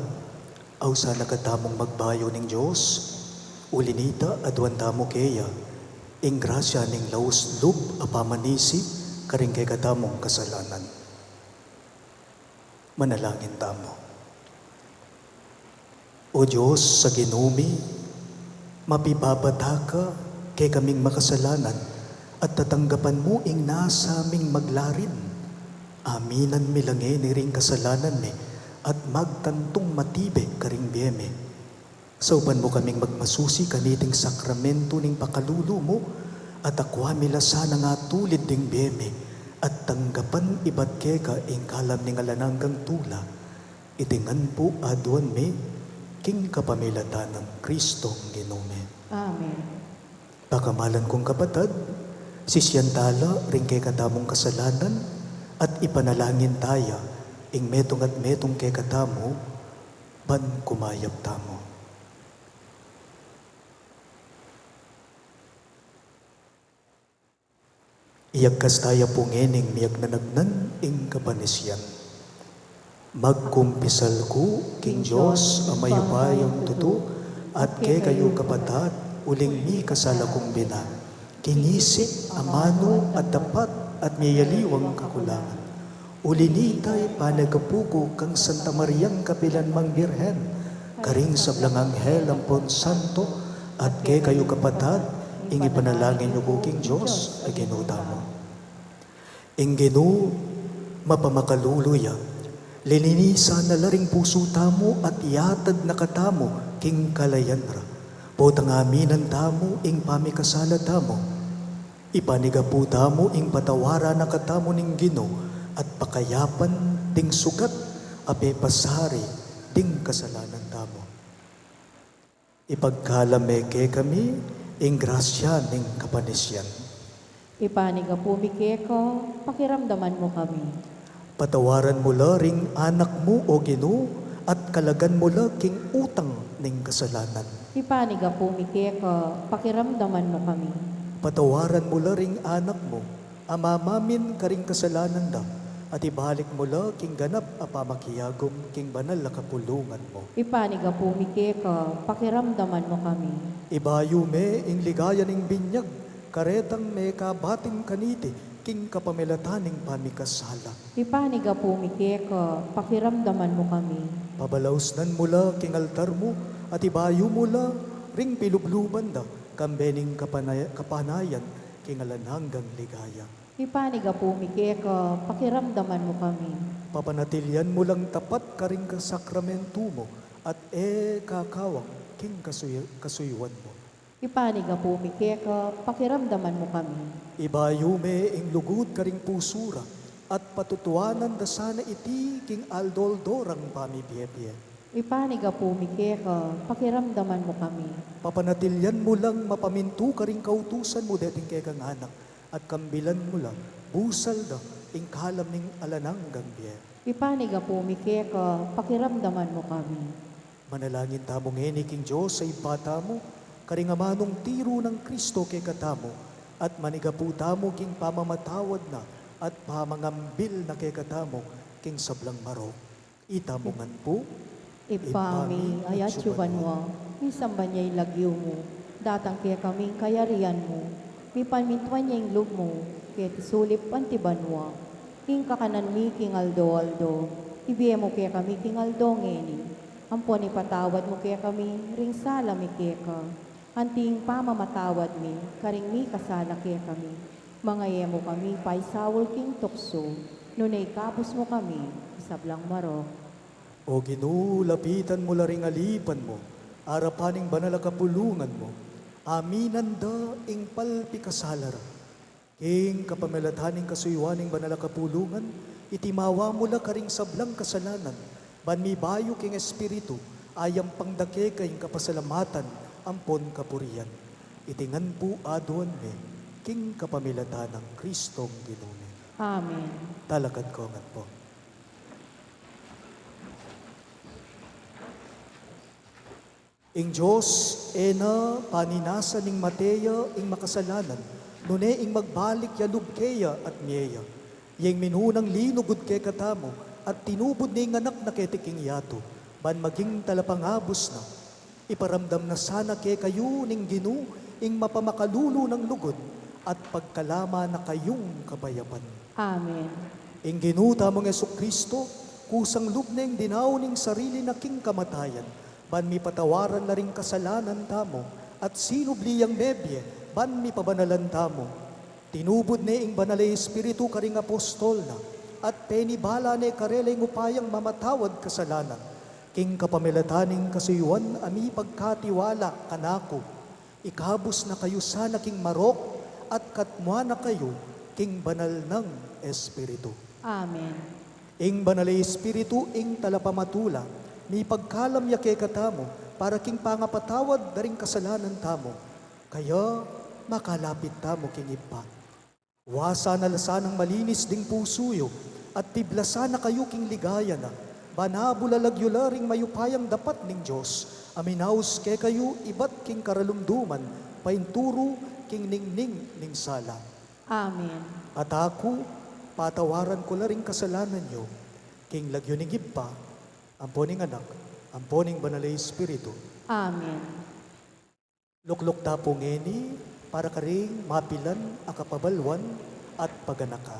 Speaker 2: aw sana katamong magbayo ning Diyos, ulinita adwan tamo keya, ing grasya ning laus lub apamanisi, karing kay katamong kasalanan. Manalangin tamo. O Diyos sa ginumi, mapibabata ka kay kaming makasalanan, at tatanggapan mo ing nasa aming maglarin. Aminan mi langi ni ring kasalanan mi, at magtantong matibe karing biyeme. Saupan mo kaming magmasusi kaniting sakramento ning pakalulo mo, at akwa milasa nga tulid ding biyeme, at tanggapan ibat keka ing kalam ning alananggang tula. Itingan po aduan me, king kapamilatan ng Kristong ginume.
Speaker 4: Amen.
Speaker 2: Pakamalan kong kapatid, sisyantala ring kay katamong kasalanan, at ipanalangin taya, ing metong at metong kay katamo, ban kumayap tamo. Iyagkas taya pungening miyag nanagnan ing kapanisyan. Magkumpisal ko, King Diyos, amayupayang tuto, at kay kayo kapatat, uling mi kasala kong bina. Kingisip, amano, at tapat, at miyaliwang kakulangan. Ulinitay panagapuko kang Santa Mariang Kapilan Mang Birhen, karing sa blang anghel ampon santo, at kay kayo kapatat, ing ipanalangin nyo ko King Diyos, ay ginuta mo. Ing ginu, mapamakaluluya, lininisan na laring puso tamo, at iatad na katamo, King Kalayanra. Potang aminan tamo, ing pamikasala tamo. Ipaniga po tamo, ing patawara na katamo ning ginu, at pakayapan ting sugat, ape pasari, ting kasalanan tamo. Ipagkalameke kami, ing grasya ning kapanisyan.
Speaker 4: Ipaniga pumike ko, pakiramdaman mo kami.
Speaker 2: Patawaran mo la ring anak mo o Ginoo, at kalagan mo la king utang ning kasalanan.
Speaker 4: Ipaniga pumike ko, pakiramdaman mo kami.
Speaker 2: Patawaran mo la ring anak mo, amamamin karing kasalanan da, at ibalik mo la king ganap apamakiyagom king banal na kapulungan mo.
Speaker 4: Ipaniga pumike ko, pakiramdaman mo kami.
Speaker 2: Ibayo me ing ligaya ning binyag, karetang me kabating kaniti, king kapamilataning pamikasala.
Speaker 4: Ipaniga pumike ko, pakiramdaman mo kami.
Speaker 2: Pabalausnan mo la king altar mo, at ibayo mo la ring pilubluban da, kambening kapanayan, king alanhanggang ligaya.
Speaker 4: Ipaniga pumike ko, pakiramdaman mo kami.
Speaker 2: Papanatilyan mo lang tapat karing sakramento mo, at kakawang king kasuyuan mo.
Speaker 4: Ipaniga pumike ko, pakiramdaman mo kami.
Speaker 2: Ibayo me ing lugod karing pusura, at patutuanan da sana iti king aldoldorang pamibiyebye.
Speaker 4: Ipaniga pumike ko, pakiramdaman mo kami.
Speaker 2: Papanatilyan mo lang mapamintu karing kautusan mo dating kay kang anak, at kambilan mo lang busal da ing kalam ning alananggang biye.
Speaker 4: Ipaniga pumike ko, pakiramdaman mo kami.
Speaker 2: Manalangin tamong ngeni king Diyos sa ibata mo, karingamanong tiro ng Kristo kay katamo, at manigapu tamo king pamamatawad na, at pamangambil na kay katamo king sablang marok. Itamungan po,
Speaker 4: Ipami ayat yubanwa, isang banyay lagyo mo, datang kaya kaming kayarian mo, mi panmintuan niya yung loob mo, kaya tisulip pantibanwa, king kakanan mi king aldo, ibiye mo kaya kami king aldo ngeni, ampon ipatawad mo kaya kami, ring sala mi kaya ka, anting pamamatawad mi, karing mi kasala kaya kami, mga mo kami paisawol king tukso, nunay kapos mo kami, isablang marok.
Speaker 2: O Ginoo, lapitan mo laring alipan mo, arapaning banal a kapulungan mo, aminan da ing palpikasalar. King kapamilataning kasuywaning banal a kapulungan, itimawa mo la karing sablang kasalanan, banmi bayo king espiritu, ayam pangdake kayong kapasalamatan, ampon kapurian. Itingan po aduan me, king kapamilatanang Kristong Ginoo.
Speaker 4: Amen.
Speaker 2: Talakad ko ngat po. Ing Diyos, ena paninasa ning Mateya ing makasalanan, nune ing magbalik ya lubkeya at miyeya. Yang minunang linugod kay katamo, at tinubod ning anak na ketiking yato, ban maging talapangabos na. Iparamdam na sana kay kayo ning Ginoo ing mapamakalulo ng lugod, at pagkalama na kayong kabayapan.
Speaker 4: Amen.
Speaker 2: Ing Ginoo tamong Jesucristo, kusang lubneng dinaw ning sarili na king kamatayan, ban mi patawaran na ring kasalanan tamo, at sinubliyang bebye, ban mi pabanalan tamo. Tinubod ne ing banalay espiritu karing apostol na, at penibala ne kareleng upayang mamatawad kasalanan. King kapamilataning kasuyuan ami pagkatiwala kanako. Ikabos na kayo sana king marok, at katmua na kayo king banal ng espiritu.
Speaker 4: Amen.
Speaker 2: Ing banalay espiritu ing talapamatula, ni pagkalam ya kay katamo, para king pangapatawad daring kasalanan tamo. Kaya makalapit tamo king ipa. Wasa na lasanang malinis ding pusuyo, at tiblasan na kayo king ligaya na. Banabulalagyula ring mayupayang dapat ning Diyos. Aminaus kay kayo ibat king karalumduman, painturo king ningning ning sala.
Speaker 4: Amen.
Speaker 2: At ako, patawaran ko la ring kasalanan nyo, king lagyo ning ipa, amponing anak, amponing banalay espiritu.
Speaker 4: Amen.
Speaker 2: Lukluk tapo ngeni, para karing mapilan akapabalwan at paganaka.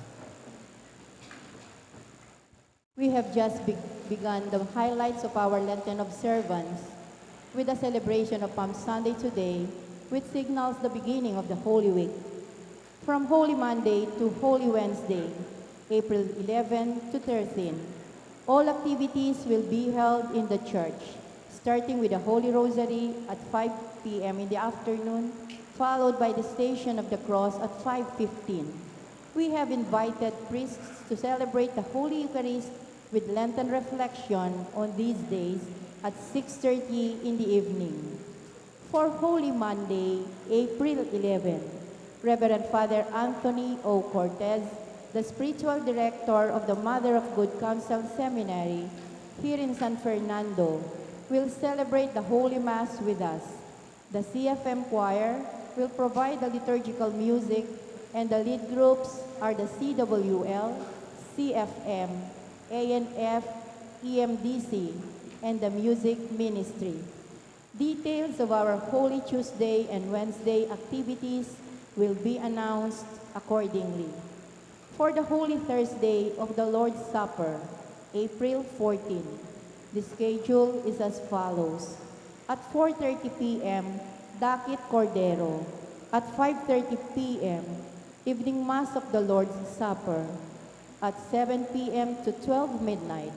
Speaker 4: We have just begun the highlights of our Lenten observance with the celebration of Palm Sunday today, which signals the beginning of the Holy Week. From Holy Monday to Holy Wednesday, April 11 to 13, all activities will be held in the church, starting with the Holy Rosary at 5 p.m. in the afternoon, followed by the Station of the Cross at 5:15. We have invited priests to celebrate the Holy Eucharist with Lenten reflection on these days at 6:30 in the evening. For Holy Monday, April 11, Reverend Father Anthony O. Cortez, the spiritual director of the Mother of Good Counsel Seminary here in San Fernando, will celebrate the Holy Mass with us. The CFM choir will provide the liturgical music, and the lead groups are the CWL, CFM, ANF, EMDC, and the music ministry. Details of our Holy Tuesday and Wednesday activities will be announced accordingly. For the Holy Thursday of the Lord's Supper, April 14, the schedule is as follows. At 4:30 p.m., Dakit Cordero. At 5:30 p.m., Evening Mass of the Lord's Supper. At 7 p.m. to 12 midnight,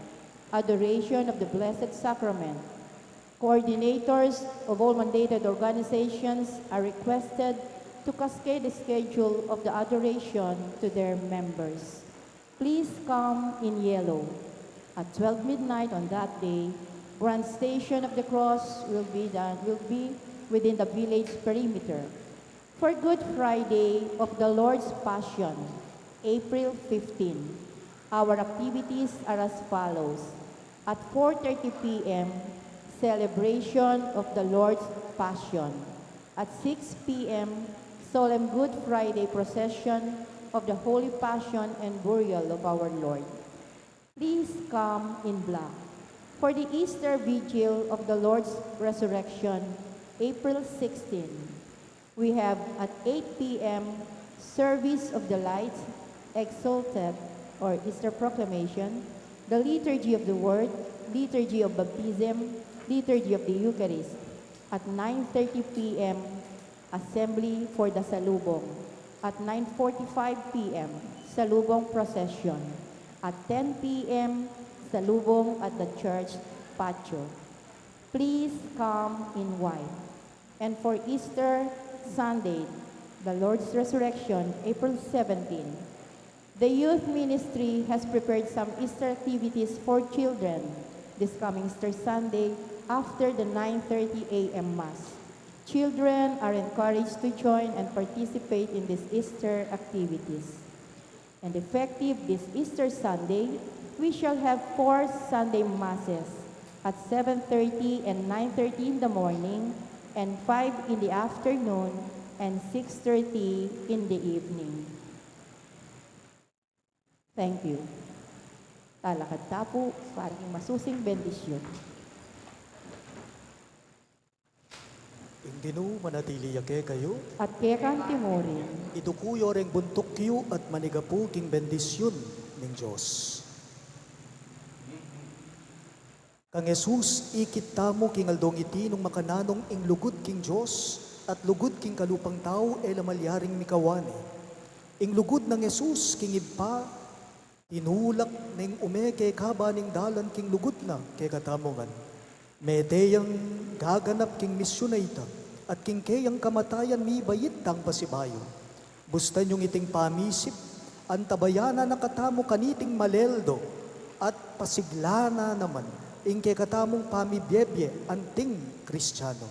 Speaker 4: Adoration of the Blessed Sacrament. Coordinators of all mandated organizations are requested to cascade the schedule of the adoration to their members. Please come in yellow. At 12 midnight on that day, Grand Station of the Cross will be within the village perimeter. For Good Friday of the Lord's Passion, April 15, our activities are as follows. At 4:30 p.m., celebration of the Lord's Passion. At 6 p.m., Solemn Good Friday procession of the Holy Passion and Burial of our Lord. Please come in black. For the Easter Vigil of the Lord's Resurrection, April 16, we have at 8 p.m. Service of the Lights, Exalted, or Easter Proclamation, the Liturgy of the Word, Liturgy of Baptism, Liturgy of the Eucharist. At 9:30 p.m., Assembly for the Salubong. At 9:45 p.m., Salubong Procession. At 10 p.m., Salubong at the church patio. Please come in white. And for Easter Sunday, the Lord's Resurrection, April 17, the youth ministry has prepared some Easter activities for children this coming Easter Sunday after the 9:30 a.m. Mass. Children are encouraged to join and participate in these Easter activities. And effective this Easter Sunday, we shall have 4 Sunday Masses at 7:30 and 9:30 in the morning, and 5 in the afternoon, and 6:30 in the evening. Thank you. Talakad tapo, paring masusing bendisyon.
Speaker 2: Ingdinu manatili yake kayo,
Speaker 4: At kekan timorin,
Speaker 2: itukuyo reng buntok kiyo at manigapu king bendisyon ng Diyos. Kang Jesus, ikita mo king aldong iti nung makananong ing lugod king Diyos at lugod king kalupang tao e lamalyaring mikawani. Ing lugod ng Jesus king ipa, tinulak ning umeke kaba ning dalan king lugod na kay katamongan. Medeyang gaganap king misyon na ita at king kayang kamatayan mi bayit tang pasibayo. Bustan yung iting pamisip, antabayana na katamo kaniting maleldo at pasiglana naman ingke katamong pamibiyebye anting Kristiyano.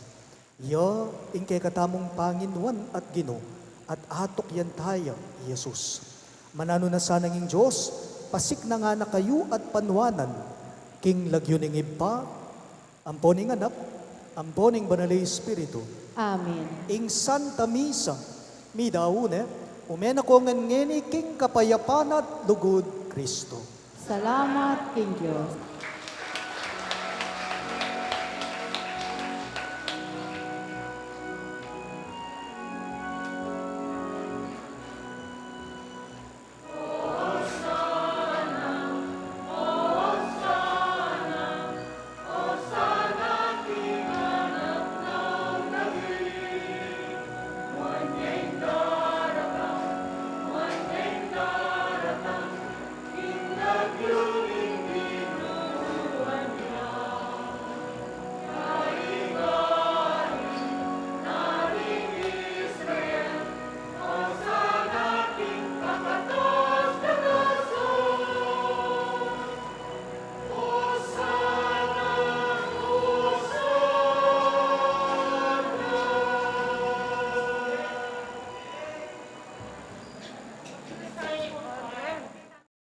Speaker 2: Yo, ingke katamong Panginuan at Gino at atok yan tayo, Jesus. Manano na sanang ing Diyos, pasik na nga na kayo at panwanan, king lagyo ning iba, amponing anak, amponing banalay Espiritu.
Speaker 4: Amen.
Speaker 2: Ing Santa Misa, mi daune, umena ko ngeni king kapayapan at lugod Kristo.
Speaker 4: Salamat king Diyos.